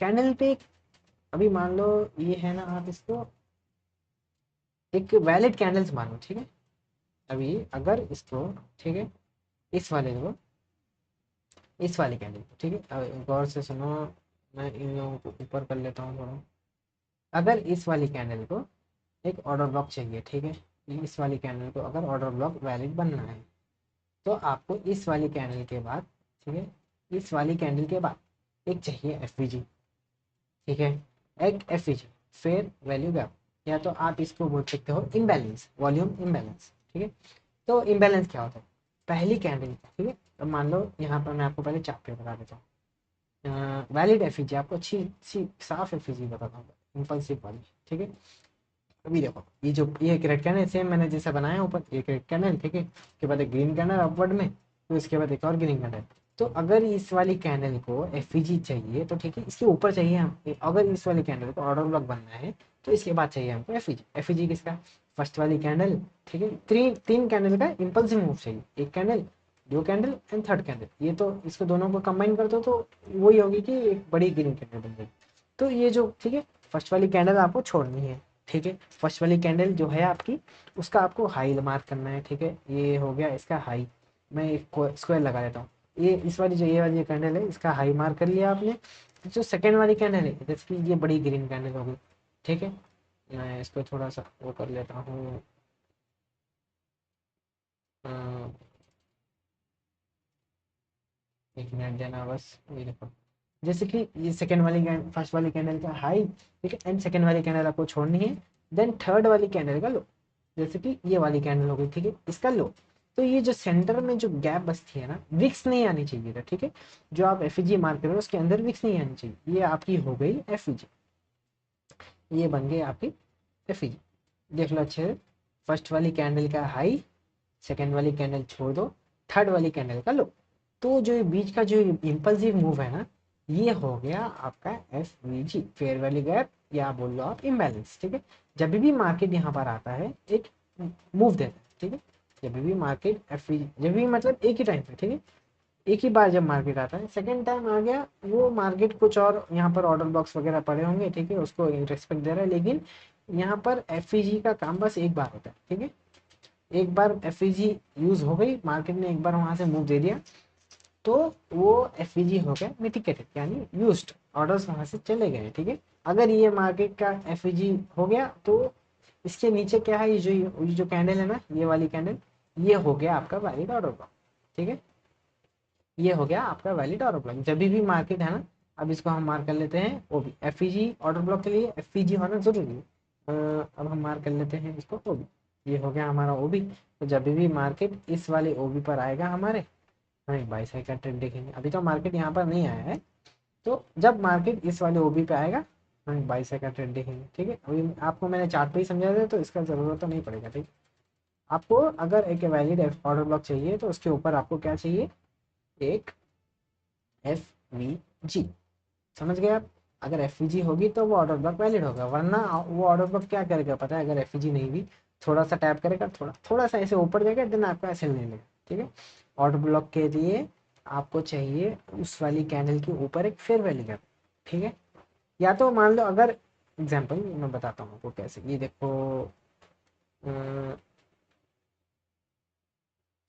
Speaker 1: कैंडल पे अभी मान लो ये है ना, आप इसको एक वैलिड कैंडल्स मानो, ठीक है। अभी अगर इसको, ठीक है, इस वाले को, इस वाली कैंडल को, ठीक है, गौर से सुनो, मैं इन लोगों को ऊपर कर लेता हूँ थोड़ा। अगर इस वाली कैंडल को एक ऑर्डर ब्लॉक चाहिए, ठीक है, इस वाली कैंडल को अगर ऑर्डर ब्लॉक वैलिड बनना है तो आपको इस वाली कैंडल के बाद, ठीक है, इस वाली कैंडल के बाद एक चाहिए एफवीजी, ठीक है, एक एफवीजी, फेयर वैल्यू गैप, या तो आप इसको बोल सकते हो इम्बैलेंस, वॉल्यूम इम्बैलेंस, ठीक है। तो इम्बैलेंस क्या होता है, पहली कैंडल, ठीक है, तो मान लो यहाँ पर मैं आपको पहले चार्ट पे बता देता हूँ, वैलिड एफईजी आपको अच्छी अच्छी साफ एफईजी बताता हूँ, इम्पल्सिव वाली, ठीक है। अभी देखो ये जो ये एक रेड कैंडल सेम मैंने जैसा बनाया ऊपर, एक रेड कैंडल, ठीक है, उसके बाद एक ग्रीन कैंडल अपवर्ड में, तो इसके बाद एक और ग्रीन कैंडल। तो अगर इस वाली कैंडल को एफईजी चाहिए तो ठीक है, इसके ऊपर चाहिए हम, अगर इस वाली कैंडल को ऑर्डर ब्लॉक बनना है तो इसके बाद चाहिए हमको एफईजी। एफईजी किसका, फर्स्ट वाली कैंडल, ठीक है, तीन तीन कैंडल का इम्पल्सिव मूव चाहिए, एक कैंडल, दो कैंडल एंड थर्ड कैंडल, ये तो इसको दोनों को कंबाइन कर दो तो वही होगी कि एक बड़ी ग्रीन कैंडल बन जाएगी। तो ये जो ठीक है, फर्स्ट वाली कैंडल आपको छोड़नी है। ठीक है, फर्स्ट वाली कैंडल जो है आपकी, उसका आपको हाई मार्क करना है। ठीक है, ये हो गया इसका हाई, मैं एक स्क्वायर लगा देता हूँ। ये इस वाली जो ये वाली कैंडल है, इसका हाई मार्क कर लिया आपने। जो सेकेंड वाली कैंडल है, जैसे कि ये बड़ी ग्रीन कैंडल होगी। ठीक है, मैं इसको थोड़ा सा वो कर लेता हूँ, अ, एक मिनट देना बस। ये देखो, जैसे कि ये सेकंड वाली फर्स्ट वाली कैंडल का हाई, ठीक है, एंड सेकंड वाली कैंडल आपको छोड़नी है। देन थर्ड वाली कैंडल का लो, जैसे कि ये वाली कैंडल हो गई, ठीक है, इसका लो। तो ये जो सेंटर में जो गैप बचती है ना, विक्स नहीं आनी चाहिए था। ठीक है, जो आप एफ मार्क कर रहे हो उसके अंदर विक्स नहीं आनी चाहिए। ये आपकी हो गई एफ, ये बन गई आपकी एफ। देख लो अच्छे से, फर्स्ट वाली कैंडल का हाई, सेकेंड वाली कैंडल छोड़ दो, थर्ड वाली कैंडल का लो। तो जो ये बीच का जो इम्पल्सिव मूव है ना, ये हो गया आपका F we ji, fair value gap, या बोल लो आप इम्बैलेंस। ठीक है, जब भी मार्केट यहाँ पर आता है एक मूव देता है। ठीक है, जब भी मार्केट एफ वी, जब भी मतलब एक ही टाइम पे, ठीक है, एक ही बार जब मार्केट आता है, सेकेंड टाइम आ गया वो मार्केट कुछ और यहाँ पर ऑर्डर बॉक्स वगैरह पड़े होंगे, ठीक है, उसको रिस्पेक्ट दे रहा है। लेकिन यहाँ पर एफ का काम बस एक बार होता है। ठीक है, एक बार एफ यूज हो गई, मार्केट ने एक बार वहां से मूव दे दिया, तो वो एफ हो गया मिटिकेटेड, यानी यूज्ड, ऑर्डर्स वहां से चले गए। ठीक है, अगर ये मार्केट का एफ हो गया तो इसके नीचे क्या है, ये जो कैंडल है ना, ये वाली कैंडल, ये हो गया आपका वैलिड ऑर्डर ब्लॉक। ठीक है, ये हो गया आपका वैलिड ऑर्डर ब्लॉक जब भी मार्केट है ना। अब इसको हम मार्क कर लेते हैं O B, F order block के लिए एफ होना जरूरी है। अब हम मार्क कर लेते हैं इसको ओ बी, ये हो गया हमारा ओ बी। तो जब भी मार्केट इस वाले ओ बी पर आएगा हमारे, हम एक बाई साइड का ट्रेंड देखेंगे। अभी तो मार्केट यहाँ पर नहीं आया है, तो जब मार्केट इस वाले ओबी पे आएगा, हम एक बाई साइड का ट्रेंड देखेंगे। ठीक है, अभी आपको मैंने चार्ट पे ही समझा दिया, तो इसका जरूरत तो नहीं पड़ेगा। ठीक है, आपको अगर एक वैलिड ऑर्डर ब्लॉक चाहिए तो उसके ऊपर आपको क्या चाहिए, एक एफ वी जी। समझ गए आप, अगर एफ वी जी होगी तो वो ऑर्डर ब्लॉक वैलिड होगा, वरना वो ऑर्डर ब्लॉक क्या करेगा पता है, अगर एफ वी जी नहीं भी, थोड़ा सा टैप करेगा, थोड़ा थोड़ा सा ऐसे ऊपर जाएगा, देन आपका ऐसे ले लेगा। ठीक है, ऑर्डर ब्लॉक के लिए आपको चाहिए उस वाली कैंडल के ऊपर एक फेयर वैल्यू गैप। ठीक है, या तो मान लो, अगर एग्जांपल मैं बताता हूँ आपको कैसे, ये देखो, अ,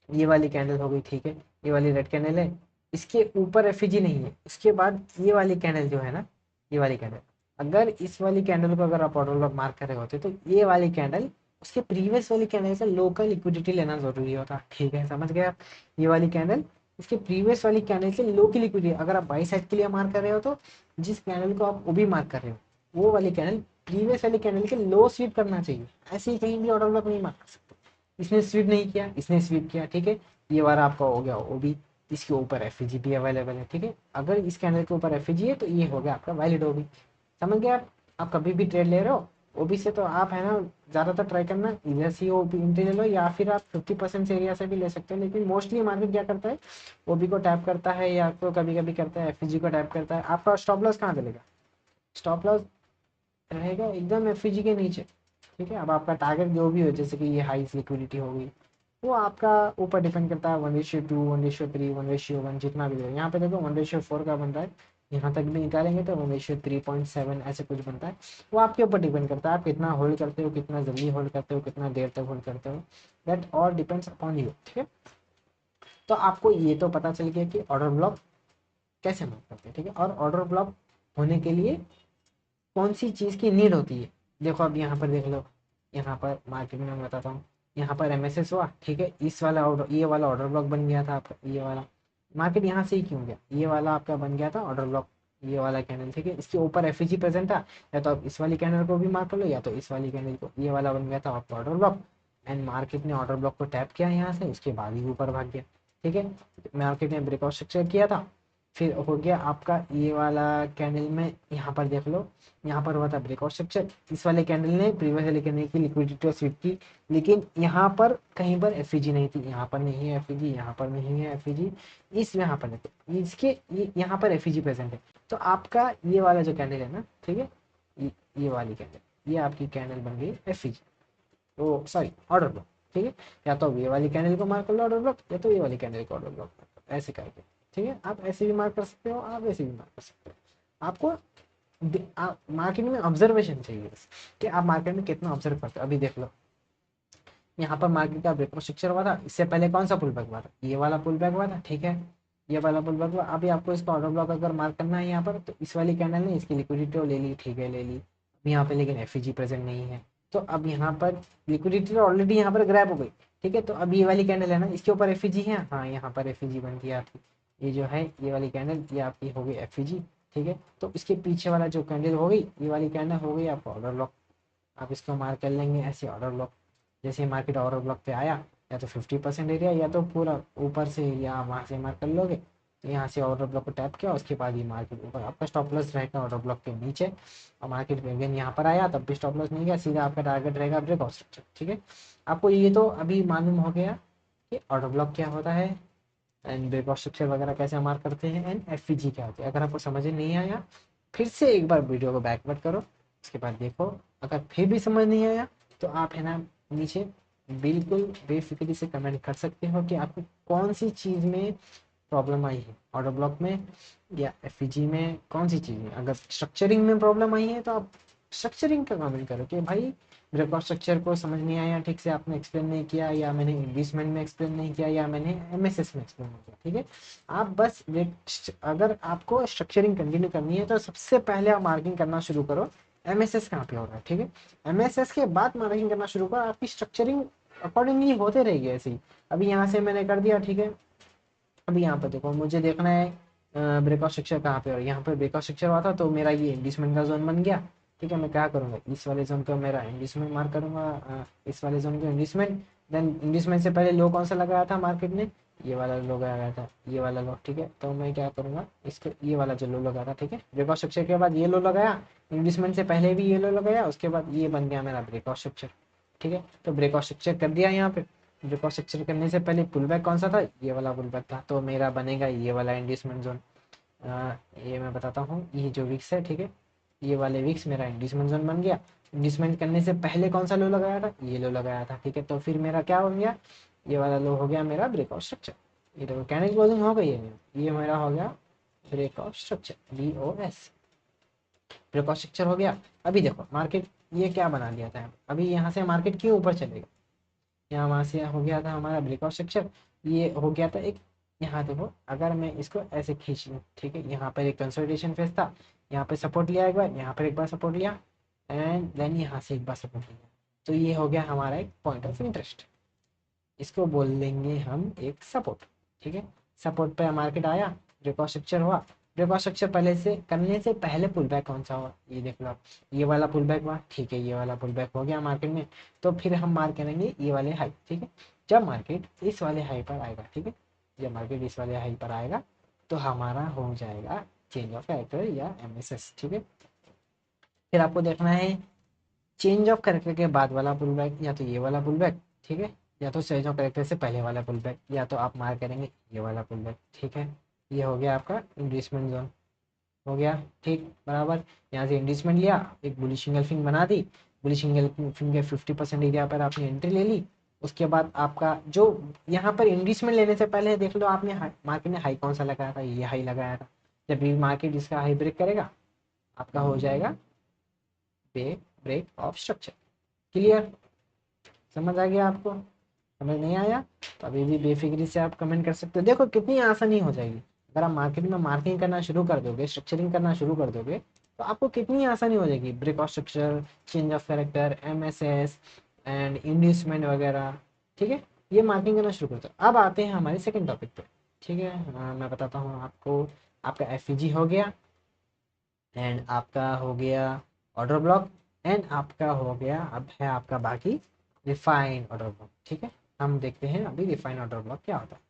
Speaker 1: ये वाली कैंडल हो गई, ठीक है, ये वाली रेड कैंडल है, इसके ऊपर एफईजी नहीं है। उसके बाद ये वाली कैंडल जो है ना, ये वाली कैंडल, अगर इस वाली कैंडल को अगर आप ऑर्डर ब्लॉक मार्क कर रहे होते तो ये वाली कैंडल उसके प्रीवियस वाली कैंडल से लोकल लिक्विडिटी लेना जरूरी होता। ठीक है, समझ गए आप, ये वाली कैंडल इसके प्रीवियस वाली कैंडल से लो की लिक्विडिटी, अगर आप बाई साइड के लिए मार्क कर रहे हो तो जिस कैंडल को आप वो भी मार्क कर रहे हो, वो वाली कैंडल प्रीवियस वाली कैंडल के लो स्वीप करना चाहिए। ऐसे ही कहीं भी ऑर्डर ब्लॉक नहीं मार्क कर सकते। इसने स्वीप नहीं किया, इसने स्वीप किया, ठीक है, ये वाला आपका हो गया ओ बी, इसके ऊपर एफ भी अवेलेबल है। ठीक है, अगर इस कैंडल के ऊपर एफ है तो ये हो गया आपका वैलिड ओ बी। समझ गए आप कभी भी ट्रेड ले रहे हो ओबी से, तो आप है ना ज़्यादातर ट्राई करना इधर से ओबी एंट्री ले लो, या फिर आप 50% से एरिया से भी ले सकते हो। लेकिन मोस्टली मार्केट क्या करता है, ओबी को टैप करता है, या तो कभी कभी करता है एफ को टैप करता है। आपका स्टॉप लॉस कहाँ चलेगा, स्टॉप लॉस रहेगा एकदम एफ के नीचे। ठीक है, अब आपका टारगेट जो भी हो, जैसे कि ये हाई लिक्विडिटी हो गई, वो आपका ऊपर डिपेंड करता है, 1:2, 1:3, 1:1, जितना भी हो। यहाँ पे देखो 1:4 का बन रहा है, यहाँ तक भी निकालेंगे तो 1:3.7 ऐसे कुछ बनता है। वो आपके ऊपर डिपेंड करता है, आप कितना होल्ड करते हो, कितना जल्दी होल्ड करते हो, कितना देर तक होल्ड करते हो, that all depends upon you. ठीक है, तो आपको ये तो पता चल गया कि ऑर्डर ब्लॉक कैसे मार्क करते हैं। ठीक है, और ऑर्डर ब्लॉक होने के लिए कौन सी चीज़ की नीड होती है। देखो अब यहाँ पर देख लो, यहाँ पर मार्केट में मैं बताता हूँ, यहाँ पर एमएसएस हुआ, ठीक है, इस वाला ऑर्डर, ये वाला ऑर्डर ब्लॉक बन गया था आपका, ये वाला मार्केट यहाँ से ही क्यों गया, ये वाला आपका बन गया था ऑर्डर ब्लॉक, ये वाला कैंडल। ठीक है, इसके ऊपर एफईजी प्रेजेंट था, या तो आप इस वाली कैंडल को भी मार्क कर लो, या तो इस वाली कैंडल को, ये वाला बन गया था आपका ऑर्डर ब्लॉक। एंड मार्केट ने ऑर्डर ब्लॉक को टैप किया यहाँ से, उसके बाद ही ऊपर भाग गया। ठीक है, मार्केट ने ब्रेकआउट स्ट्रक्चर किया था, फिर हो गया आपका ये वाला कैंडल में, यहाँ पर देख लो, यहाँ पर हुआ था ब्रेकआउट स्ट्रक्चर, इस वाले कैंडल ने प्रीवियस वाले कैंडल की लिक्विडिटी स्वीप की, लेकिन यहाँ पर कहीं पर एफईजी नहीं थी, यहाँ पर नहीं है एफईजी, यहाँ पर नहीं है एफईजी, इस यहाँ पर नहीं, इसके यहाँ पर एफईजी प्रेजेंट है। तो आपका ये वाला जो कैंडल है ना, ठीक है, ये वाली कैंडल, ये आपकी कैंडल बन गई एफईजी, तो सॉरी ऑर्डर ब्लॉक। ठीक है, या तो ये वाली कैंडल को मार्क कर लो ऑर्डर ब्लॉक, या तो ये वाली कैंडल को ऑर्डर ब्लॉक कर लो, ऐसे करके। ठीक है, आप ऐसे भी मार्क कर सकते हो, आप ऐसे भी मार्क कर सकते हो। आपको मार्केट में ऑब्जर्वेशन चाहिए बस, कि आप मार्केट में कितना ऑब्जर्व करते हो। अभी देख लो, यहाँ पर मार्केट का ब्रेकआउट स्ट्रक्चर हुआ था, इससे पहले कौन सा पुल बैक हुआ था, ये वाला पुल बैक हुआ था। ठीक है, ये वाला पुल बैक हुआ। अभी आपको इसका ऑर्डर ब्लॉक अगर मार्क करना है यहाँ पर, तो इस वाली कैंडल ने इसकी लिक्विडिटी ले ली, ठीक है ले ली। अब यहाँ पे लेकिन एफईजी प्रेजेंट नहीं है, तो अब यहाँ पर लिक्विडिटी ऑलरेडी यहाँ पर ग्रैब हो गई। ठीक है, तो अब ये वाली कैंडल है ना, इसके ऊपर एफईजी है, हाँ यहाँ पर एफईजी बन गया आपकी, ये जो है ये वाली कैंडल, ये आपकी हो गई एफईजी। ठीक है, तो इसके पीछे वाला जो कैंडल हो गई, ये वाली कैंडल हो गई आपका ऑर्डर ब्लॉक। आप इसको मार्क कर लेंगे ऐसे ऑर्डर ब्लॉक। जैसे मार्केट ऑर्डर ब्लॉक पे आया, या तो 50% एरिया, या तो पूरा ऊपर से या वहाँ से मार्क कर लोगे, तो यहाँ से ऑर्डर ब्लॉक को टैप किया, उसके बाद ये मार्केट ऊपर, आपका स्टॉप लॉस रहेगा ऑर्डर ब्लॉक के नीचे। और मार्केट में अगेन यहाँ पर आया, तब भी स्टॉप लॉस नहीं गया, सीधा आपका टारगेट रहेगा ब्रेकआउट स्ट्रक्चर। ठीक है, आपको ये तो अभी मालूम हो गया कि ऑर्डर ब्लॉक क्या होता है, एंड ब्रेकआउट स्ट्रक्चर वगैरह कैसे मार्क करते हैं, एंड एफईजी क्या होती है। अगर आपको समझ नहीं आया, फिर से एक बार वीडियो को बैकवर्ड करो, उसके बाद देखो। अगर फिर भी समझ नहीं आया, तो आप है ना नीचे बिल्कुल बेफिक्री से कमेंट कर सकते हो कि आपको कौन सी चीज़ में प्रॉब्लम आई है, ऑर्डर ब्लॉक में या एफईजी में, कौन सी चीज़ में। अगर स्ट्रक्चरिंग में प्रॉब्लम आई है, तो आप स्ट्रक्चरिंग का कमेंट करो कि भाई ब्रेकआउट स्ट्रक्चर को समझ नहीं आया, ठीक से आपने एक्सप्लेन नहीं किया, या मैंने इन्वेस्टमेंट में एक्सप्लेन नहीं किया, या मैंने एमएसएस में एक्सप्लेन नहीं किया। ठीक है, आप बस अगर आपको स्ट्रक्चरिंग कंटिन्यू करनी है, तो सबसे पहले आप मार्किंग करना शुरू करो एमएसएस कहाँ पे हो रहा है। ठीक है, एमएसएस के बाद मार्किंग करना शुरू करो, आपकी स्ट्रक्चरिंग अकॉर्डिंगली होते रहेगी ऐसे ही। अभी यहाँ से मैंने कर दिया, ठीक है। अभी यहाँ पर देखो, मुझे देखना है ब्रेकआउट स्ट्रक्चर कहाँ पे, और यहाँ पर ब्रेकआउट स्ट्रक्चर हुआ था, तो मेरा ये इंडिसमेंट का जोन बन गया। ठीक है, मैं क्या करूँगा, इस वाले जोन को मेरा इंडिसमेंट मार्क करूंगा, इस वाले जोन को इंडिसमेंट। देन इंडिसमेंट से पहले लो कौन सा लगाया था मार्केट ने, ये वाला लो लगाया था, ये वाला लो। ठीक है, तो मैं क्या करूँगा, इसको ये वाला जो लो लगा था, ठीक है, ब्रेकआउट स्ट्रक्चर के बाद ये लो लगाया, इंडिसमेंट से पहले भी ये लो लगाया, उसके बाद ये बन गया मेरा ब्रेकआउट स्ट्रक्चर। ठीक है, तो ब्रेकआउट स्ट्रक्चर कर दिया यहाँ पे। ब्रेकआउट स्ट्रक्चर करने से पहले पुल बैक कौन सा था, ये वाला पुल बैक था, तो मेरा बनेगा ये वाला इंडिसमेंट जोन। ये मैं बताता हूँ, ये जो विक्स है, ठीक है, ये वाले विक्स मेरा इंडिसमेंट जोन बन गया। इंडिसमेंट करने से पहले कौन सा लो लगाया था, ये लो लगाया था। ठीक है, तो फिर मेरा क्या हो गया, ये वाला लो हो गया मेरा ब्रेकआउट स्ट्रक्चर। ये देखो कैंडल क्लोजिंग हो गई है, ये मेरा हो गया breakout structure, BOS breakout structure हो गया। अभी देखो मार्केट ये क्या बना लिया था, अभी यहाँ से मार्केट क्यों ऊपर चलेगा, यहाँ वहाँ से हो गया था हमारा ब्रेकआउट स्ट्रक्चर, ये हो गया था एक। यहाँ देखो, अगर मैं इसको ऐसे खींच लूँ, ठीक है, यहाँ पर एक कंसोलिडेशन फेज था, यहाँ पे सपोर्ट लिया एक बार, यहाँ पर एक बार सपोर्ट लिया, एंड देन यहाँ से एक बार सपोर्ट लिया, तो ये हो गया हमारा एक पॉइंट ऑफ इंटरेस्ट। इसको बोल देंगे हम एक सपोर्ट। ठीक है, सपोर्ट पे मार्केट आया, ब्रेकआउट स्ट्रक्चर हुआ। ब्रेकआउट स्ट्रक्चर पहले से करने से पहले पुल बैक कौन सा हुआ, ये देख लो आप, ये वाला पुल बैक हुआ। ठीक है, ये वाला पुल बैक हो गया मार्केट में, तो फिर हम मार्क करेंगे ये वाले हाई। ठीक है, जब मार्केट इस वाले हाई पर आएगा, ठीक है, जब मार्केट इस वाले हाई पर आएगा, तो हमारा हो जाएगा चेंज ऑफ कैरेक्टर या MSS। ठीक है, फिर आपको देखना है चेंज ऑफ कैरेक्टर के बाद वाला पुल बैक, या तो ये वाला पुल बैक, ठीक है, या तो चेंज ऑफ कैरेक्टर से पहले वाला पुल बैक, या तो आप मार्क करेंगे ये वाला पुल बैक। ठीक है, ये हो गया आपका इंडिसमेंट जोन, हो गया ठीक बराबर। यहाँ से इंडिसमेंट लिया, एक बुलिश इंगल्फिंग बना दी, बुलिश इंगल्फिंग के 50% एरिया पर आपने एंट्री ले ली। उसके बाद आपका जो यहाँ पर इंडिसमेंट लेने से पहले देख लो आपने मार्केट ने हाई कौन सा लगाया था, ये हाई लगाया था। जब भी मार्केट इसका हाई ब्रेक करेगा, आपका हो जाएगा ब्रेक ऑफ स्ट्रक्चर। क्लियर, समझ आ गया आपको, समझ नहीं आया तो अभी भी बेफिक्री से आप कमेंट कर सकते हो। देखो कितनी आसानी हो जाएगी, अगर आप मार्केट में मार्किंग करना शुरू कर दोगे, स्ट्रक्चरिंग करना शुरू कर दोगे, तो आपको कितनी आसानी हो जाएगी, break of structure, change of character, MSS and inducement वगैरह। ठीक है, ये मार्किंग करना शुरू करते हो। अब आते हैं हमारे सेकंड टॉपिक पे। ठीक है, मैं बताता हूँ आपको, आपका FEG हो गया, एंड आपका हो गया ऑर्डर ब्लॉक, एंड आपका हो गया, अब है आपका बाकी रिफाइन ऑर्डर ब्लॉक। ठीक है, हम देखते हैं अभी रिफाइन ऑर्डर ब्लॉक क्या होता है।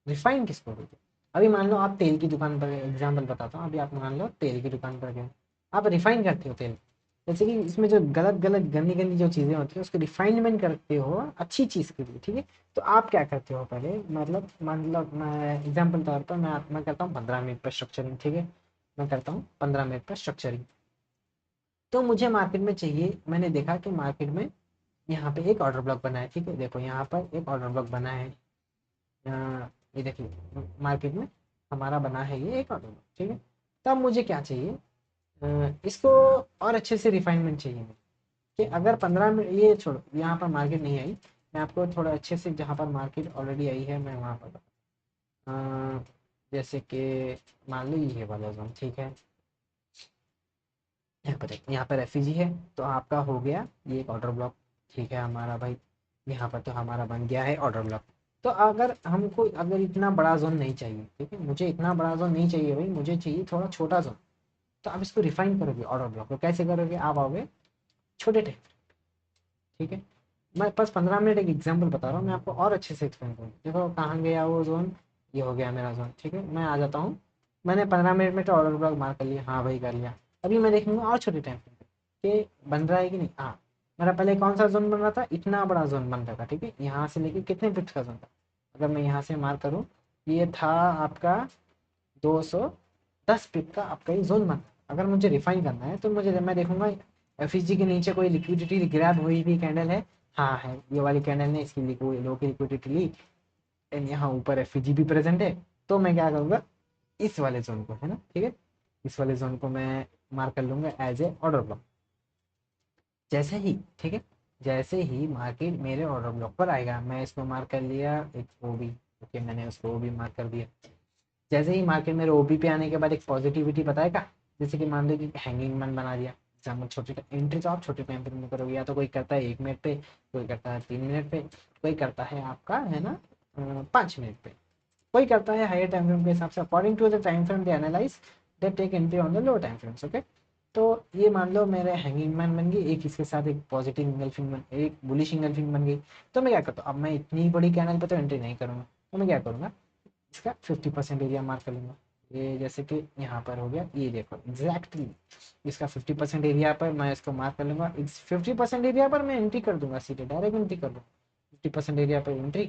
Speaker 1: रिफाइन किसको बोलते हैं, अभी मान लो आप तेल की दुकान पर, एग्जाम्पल बताता हूँ, अभी आप मान लो तेल की दुकान पर गए, आप रिफाइन करते हो तेल, जैसे कि इसमें जो गलत गलत गंदी गंदी जो चीज़ें होती है उसको रिफाइनमेंट करते हो अच्छी चीज़ के लिए। ठीक है, तो आप क्या करते हो पहले, मतलब मैं एग्जाम्पल तौर पर मैं करता हूँ 15 मिनट पर स्ट्रक्चरिंग। ठीक है, मैं करता हूँ 15 मिनट पर स्ट्रक्चरिंग। तो मुझे मार्केट में चाहिए, मैंने देखा कि मार्केट में यहाँ पे एक ऑर्डर ब्लॉक बना है, ठीक है, देखो यहाँ पर एक ऑर्डर ब्लॉक बना है। ये देखिए मार्केट में हमारा बना है ये एक ऑर्डर ब्लॉक, ठीक है। तब मुझे क्या चाहिए, इसको और अच्छे से रिफाइनमेंट चाहिए मुझे, कि अगर 15 मिनट, ये छोड़ो यहाँ पर मार्केट नहीं आई, मैं आपको थोड़ा अच्छे से, जहाँ पर मार्केट ऑलरेडी आई है मैं वहाँ पर जैसे कि मान लो ये वाला जोन, ठीक है, यहाँ पर एफईजी है, तो आपका हो गया ये एक ऑर्डर ब्लॉक, ठीक है हमारा भाई, यहाँ पर तो हमारा बन गया है ऑर्डर ब्लॉक। तो अगर हमको, अगर इतना बड़ा जोन नहीं चाहिए, ठीक है, मुझे इतना बड़ा जोन नहीं चाहिए भाई, मुझे चाहिए थोड़ा छोटा जोन। तो आप इसको रिफाइन करोगे ऑर्डर ब्लॉक को, कैसे करोगे, आप आओगे छोटे टाइम, ठीक है। मैं बस 15 मिनट एक एग्जांपल बता रहा हूँ, मैं आपको और अच्छे से एक्सप्लेन करूँ। देखो कहाँ गया वो जोन, ये हो गया मेरा जोन, ठीक है, मैं आ जाता हूँ। मैंने 15 मिनट में तो ऑर्डर ब्लॉक मार कर लिया, हाँ भाई कर लिया। अभी मैं देखूंगा और छोटे टाइम कि बन रहा है कि नहीं। हाँ, मेरा पहले कौन सा जोन बन रहा था, इतना बड़ा जोन बन रहा था, ठीक है, यहाँ से लेके कितने पिप्स का जोन था, अगर मैं यहाँ से मार करूँ, ये था आपका 210 पिप का आपका ये जोन बन। अगर मुझे रिफाइन करना है तो मुझे, मैं देखूंगा एफईजी के नीचे कोई लिक्विडिटी ग्रैब हुई भी कैंडल है, हाँ है, ये वाली कैंडल ने इसकी लो की लिक्विडिटी ली, एंड यहाँ ऊपर एफईजी भी प्रेजेंट है, तो मैं क्या करूँगा, इस वाले जोन को, है ना, ठीक है, इस वाले जोन को मैं मार्क कर लूंगा एज ए ऑर्डर ब्लॉक। जैसे ही, ठीक है, जैसे ही मार्केट मेरे ऑर्डर ब्लॉक पर आएगा, मैं इसको मार्क कर लिया एक ओबी, ओके, मैंने उसको ओबी मार्क कर दिया। जैसे ही मार्केट मेरे ओबी पे आने के बाद एक पॉजिटिविटी बताएगा, जैसे कि मान लो कि हैंगिंग मैन बना दिया एग्जाम्पल, छोटे एंट्री तो आप छोटे टाइम फ्रेम में करोगे, या तो कोई करता है 1 मिनट पे, कोई करता है 3 मिनट पे, कोई करता है आपका, है ना, 5 मिनट पे, कोई करता है हायर टाइम फ्रेम के हिसाब से, according to the time frame they analyse they take entry on the low time frames, okay. तो ये मान लो मेरे हैंगिंग मैन बन गई एक, इसके साथ एक पॉजिटिव इंगल्फिंग बन, एक बुलिश इंगल्फिंग बन गई। तो मैं क्या करता हूँ, अब मैं इतनी बड़ी कैनल पे तो एंट्री नहीं करूँगा, तो मैं क्या करूँगा, इसका 50% एरिया मार्क कर लूँगा। ये जैसे कि यहाँ पर हो गया, ये देखो एग्जैक्टली इसका 50% एरिया पर मैं इसको मार्क कर लूँगा, इस 50% एरिया पर मैं एंट्री कर दूंगा, सीधे डायरेक्ट एंट्री कर दूँगा 50% एरिया पर एंट्री,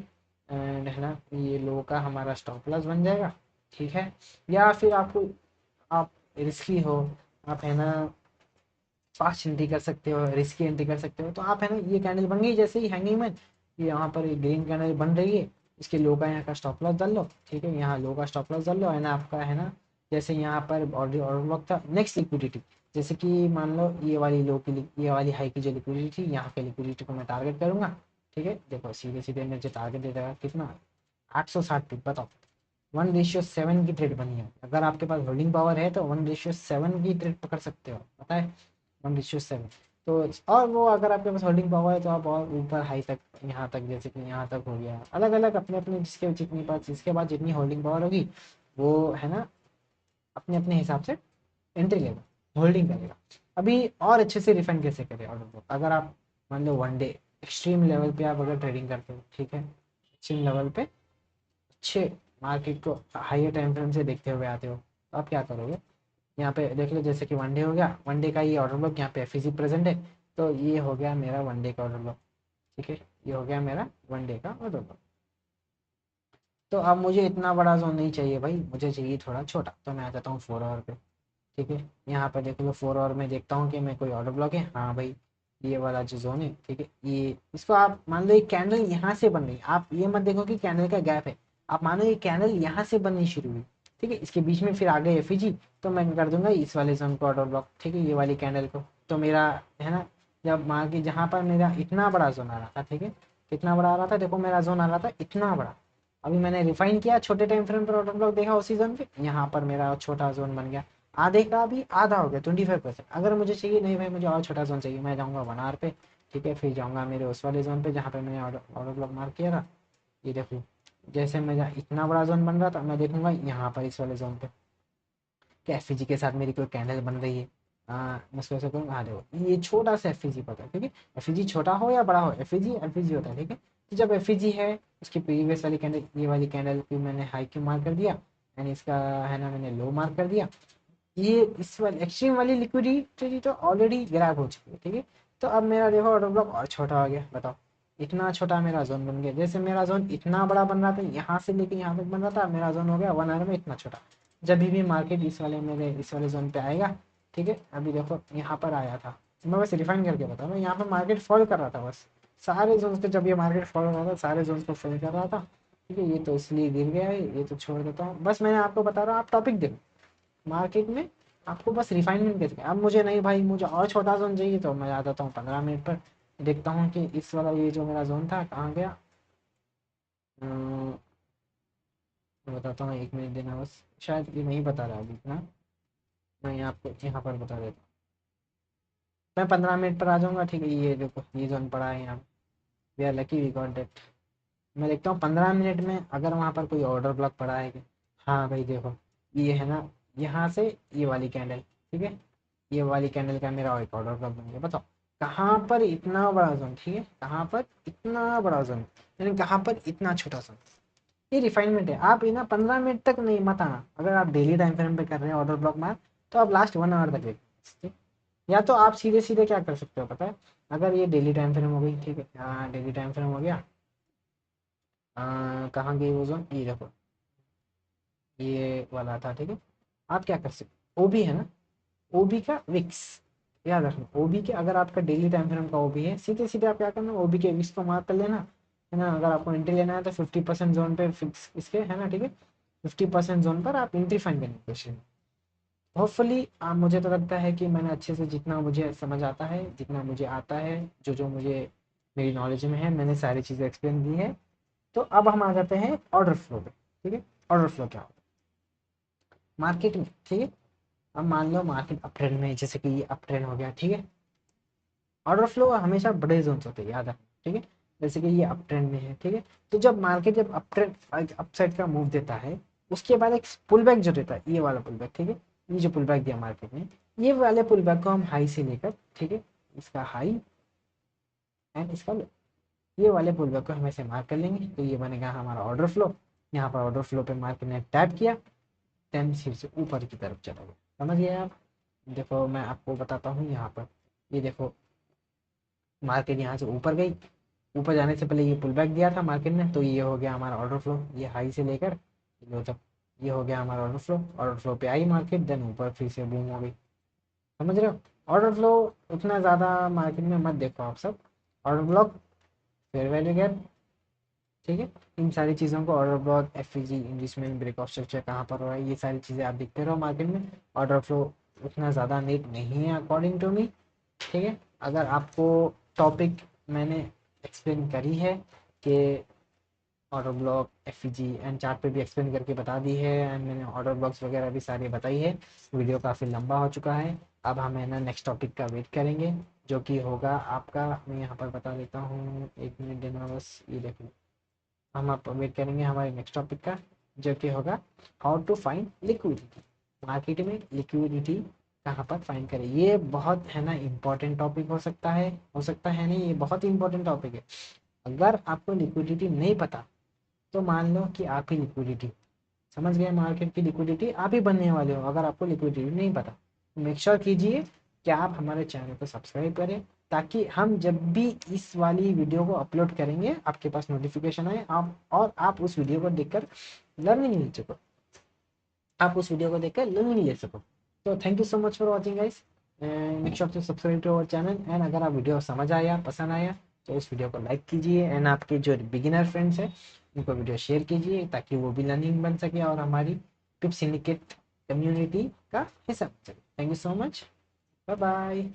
Speaker 1: एंड है ना, ये लो का हमारा स्टॉप लॉस बन जाएगा, ठीक है। या फिर आपको, आप रिस्की हो, आप है ना फास्ट एंट्री कर सकते हो, रिस्की एंट्री कर सकते हो, तो आप है ना, ये कैंडल बन गई जैसे ही हैंगिंग में, ये यहाँ पर ग्रीन कैंडल बन रही है, इसके लो का यहाँ का स्टॉप लॉस डाल लो, ठीक है, यहाँ लो का स्टॉप लॉस डाल लो, है ना, आपका है ना, जैसे यहाँ पर ऑर्डर ऑर्डर ब्लॉक था, नेक्स्ट लिक्विडिटी, जैसे कि मान लो ये वाली लो की, ये वाली हाई की जो लिक्विडिटी थी, यहाँ के लिक्विडिटी को मैं टारगेट करूंगा, ठीक है। देखो सीधे सीधे मुझे टारगेट दे देगा कितना, 860 पिप, बताओ 1:7 की ट्रेड बनी है। अगर आपके पास होल्डिंग पावर है तो 1:7 की ट्रेड पकड़ सकते हो, पता है, 1:7। तो और वो अगर आपके पास होल्डिंग पावर है तो आप और ऊपर हाई तक, यहाँ तक, जैसे कि यहाँ तक हो गया, अलग अलग अपने अपने, जिसके जितनी पास, जिसके पास जितनी होल्डिंग पावर होगी वो है ना, अपने अपने हिसाब से एंट्री लेगा, होल्डिंग करेगा। अभी और अच्छे से रिफाइन कैसे करें ऑर्डर को, अगर आप मान लो वन डे एक्सट्रीम लेवल पे आप अगर ट्रेडिंग करते हो, ठीक है, एक्सट्रीम लेवल पे अच्छे मार्केट को हाइयर टाइम फ्रेम से देखते हुए आते हो, तो आप क्या करोगे, यहाँ पे देख लो, जैसे कि वनडे हो गया, वनडे का ये ऑर्डर ब्लॉक यहाँ पे एफईसी प्रेजेंट है, तो ये हो गया मेरा वनडे का ऑर्डर ब्लॉक, ठीक है, ये हो गया मेरा वनडे का ऑर्डर ब्लॉक। तो अब मुझे इतना बड़ा जोन नहीं चाहिए भाई, मुझे चाहिए थोड़ा छोटा, तो मैं आ जाता हूँ 4 आवर पे, ठीक है। यहाँ पर देख लो 4 आवर में देखता हूँ कि मैं कोई ऑर्डर ब्लॉक है, हाँ भाई ये वाला जो जोन है, ठीक है, ये इसको आप मान लो एक कैंडल यहाँ से बन रही है, आप ये मत देखो कि कैंडल का गैप है, आप मानो ये कैंडल यहाँ से बननी शुरू हुई, ठीक है, इसके बीच में फिर आ गए एफईजी, तो मैं कर दूंगा इस वाले जोन को ऑर्डर ब्लॉक, ठीक है, ये वाली कैंडल को। तो मेरा है ना, जब मान के जहाँ पर मेरा इतना बड़ा जोन आ रहा था, ठीक है, कितना बड़ा आ रहा था, देखो मेरा जोन आ रहा था इतना बड़ा, अभी मैंने रिफाइन किया छोटे टाइम फ्रेम पर ऑर्डर ब्लॉक देखा उसी जोन पे, यहाँ पर मेरा छोटा जोन बन गया, आधे का भी आधा हो गया 25%। अगर मुझे चाहिए नहीं भाई, मुझे और छोटा जोन चाहिए, मैं जाऊँगा 1 आवर पे, ठीक है, फिर जाऊँगा मेरे उस वाले जोन पे जहाँ पे मैंने ऑर्डर ऑर्डर ब्लॉक मार्क किया था। ये देखो जैसे मेरा इतना बड़ा जोन बन रहा था, मैं देखूंगा यहाँ पर इस वाले जोन पे कि एफईजी के साथ मेरी कोई कैंडल बन रही है, मैं उसको ऐसे करूँगा, हाँ देखो ये छोटा सा एफईजी पता है, ठीक है, एफईजी छोटा हो या बड़ा हो, एफईजी एफईजी होता है, ठीक है। तो जब एफईजी है, उसकी प्रीवियस वाली कैंडल, ये वाली कैंडल की मैंने हाई क्यों मार्क कर दिया, एंड इसका है ना मैंने लो मार्क कर दिया, ये इस वाली एक्सट्रीम वाली लिक्विडिटी तो ऑलरेडी ग्रैब हो चुकी है, ठीक है। तो अब मेरा देखो ऑर्डर ब्लॉक और छोटा हो गया, बताओ इतना छोटा मेरा जोन बन गया, जैसे मेरा जोन इतना बड़ा बन रहा था यहाँ से लेके यहाँ तक बन रहा था, मेरा जोन हो गया 1 आवर में इतना छोटा। जब भी मार्केट इस वाले मेरे इस वाले जोन पे आएगा, ठीक है, अभी देखो यहाँ पर आया था, मैं बस रिफाइन करके बता रहा हूँ, यहाँ पर मार्केट फॉल कर रहा था बस, सारे जोन्स को जब ये मार्केट फॉलो कर रहा था सारे जोन्स को फिल कर रहा था, ठीक है। ये तो इसलिए गिर गया है, ये तो छोड़ देता हूँ। बस मैंने आपको बता रहा हूँ, आप टॉपिक देखो मार्केट में, आपको बस रिफाइनमेंट कैसे। अब मुझे नहीं भाई, मुझे और छोटा जोन चाहिए तो मैं आ जाता हूँ 15 मिनट पर, देखता हूँ कि इस वाला ये जो मेरा जोन था कहाँ गया। मैं बताता हूँ, 1 मिनट देना बस, शायद ये नहीं बता रहा अभी इतना, मैं आपको यहाँ पर बता देता हूँ। मैं 15 मिनट पर आ जाऊँगा, ठीक है। ये देखो ये जोन पड़ा है यहाँ, we are lucky we got that. मैं देखता हूँ 15 मिनट में अगर वहाँ पर कोई ऑर्डर ब्लॉक पड़ा है कि, हाँ भाई देखो ये है ना, यहाँ से ये वाली कैंडल, ठीक है, ये वाली कैंडल का मेरा एक ऑर्डर ब्लॉक बन गया। बताओ कहाँ पर इतना बड़ा जोन, ठीक है, कहाँ पर इतना बड़ा जोन, यानी कहाँ पर इतना छोटा जोन। ये रिफाइनमेंट है। आप ये ना 15 मिनट तक नहीं मत आना, अगर आप डेली टाइम फ्रेम पे कर रहे हैं ऑर्डर ब्लॉक मार, तो आप लास्ट 1 आवर तक देखिए। या तो आप सीधे सीधे क्या कर सकते हो पता है, अगर ये डेली टाइम फ्रेम हो गई, ठीक है, हाँ डेली टाइम फ्रेम हो गया। कहाँ गई वो जोन, ये देखो ये वाला था, ठीक है। आप क्या कर सकते, ओबी है ना, ओबी का विक्स, याद रखना ओबी के, अगर आपका डेली टाइम फ्रेम का ओबी है, सीधे सीधे आप क्या करना, ओबी के विक्स को मार्क कर लेना, है ना। अगर आपको एंट्री लेना है तो 50% जोन पे फिक्स इसके, है ना, ठीक है। 50% जोन पर आप एंट्री फाइंड करने की कोशिश। होपफुली आप, मुझे तो लगता है कि मैंने अच्छे से, जितना मुझे समझ आता है, जितना मुझे आता है, जो जो मुझे मेरी नॉलेज में है, मैंने सारी चीज़ें एक्सप्लेन की है। तो अब हम आ जाते हैं ऑर्डर फ्लो पे, ठीक है। ऑर्डर फ्लो क्या होता है मार्केट में, ठीक है। अब मान लो मार्केट अप ट्रेंड में है, जैसे कि ये अप ट्रेंड हो गया, ठीक है। ऑर्डर फ्लो हमेशा बड़े जोन होते हैं, याद रखना, ठीक है। जैसे कि ये अप ट्रेंड में है, ठीक है। तो जब मार्केट जब अप ट्रेंड अप साइड का मूव देता है, उसके बाद एक पुल बैक जो देता है, ये वाला पुल बैक, ठीक है। ये जो पुल बैक दिया मार्केट ने, ये वाले पुल बैक को हम हाई से लेकर, ठीक है, इसका हाई एंड इसका लो, ये वाले पुल बैक को हम ऐसे मार्क कर लेंगे, तो ये बनेगा हमारा ऑर्डर फ्लो। यहाँ पर ऑर्डर फ्लो पे मार्केट ने टैप किया, 10 से ऊपर की तरफ चला गया, समझ गए आप। देखो मैं आपको बताता हूँ यहाँ पर, ये देखो मार्केट यहाँ से ऊपर गई, ऊपर जाने से पहले ये पुल बैक दिया था मार्केट ने, तो ये हो गया हमारा ऑर्डर फ्लो, ये हाई से लेकर लो तक, ये हो गया हमारा ऑर्डर फ्लो। ऑर्डर फ्लो पे आई मार्केट, देन ऊपर फिर से बूम हो गई, समझ रहे हो। ऑर्डर फ्लो उतना ज़्यादा मार्केट में मत देखो आप सब, order block, fair value gap, ठीक है। इन सारी चीज़ों को, ऑर्डर ब्लॉक, एफईजी, इंग्लिशमेंट, ब्रेक ऑफ स्ट्रक्चर कहाँ पर हो रहा है, ये सारी चीज़ें आप देखते रहो मार्केट में। ऑर्डर फ्लो उतना ज़्यादा नीट नहीं है अकॉर्डिंग टू मी, ठीक है। अगर आपको टॉपिक मैंने एक्सप्लेन करी है कि order block, FEG and chart पे भी एक्सप्लेन करके बता दी है, एंड मैंने ऑर्डर ब्लॉक्स वगैरह भी सारी बताई है। वीडियो काफ़ी लंबा हो चुका है, अब हम है ना नेक्स्ट टॉपिक का वेट करेंगे, जो कि होगा आपका, मैं यहाँ पर बता देता हूँ, 1 मिनट देना बस, ये देखो हम आप वेट करेंगे हमारे नेक्स्ट टॉपिक का, जो कि होगा how to find liquidity, market में लिक्विडिटी कहाँ पर फाइंड करें। ये बहुत है ना इम्पोर्टेंट टॉपिक हो सकता है नहीं, ये बहुत इंपॉर्टेंट टॉपिक है। अगर आपको लिक्विडिटी नहीं पता, तो मान लो कि आप ही लिक्विडिटी, समझ गए, मार्केट की लिक्विडिटी आप ही बनने वाले हो अगर आपको लिक्विडिटी नहीं पता। मेक श्योर कीजिए कि आप हमारे चैनल को सब्सक्राइब करें, ताकि हम जब भी इस वाली वीडियो को अपलोड करेंगे आपके पास नोटिफिकेशन आए, आप और आप उस वीडियो को देखकर लर्निंग ले सको, आप उस वीडियो को देखकर लर्निंग ले सको। तो thank you so much for watching guys, and make sure to subscribe to our channel. And अगर आप वीडियो समझ आया, पसंद आया, तो इस वीडियो को लाइक कीजिए, एंड आपके जो बिगिनर फ्रेंड्स हैं उनको वीडियो शेयर कीजिए, ताकि वो भी लर्निंग बन सके और हमारी पिप सिंडिकेट कम्युनिटी का हिस्सा बन सके। Thank you so much, bye bye.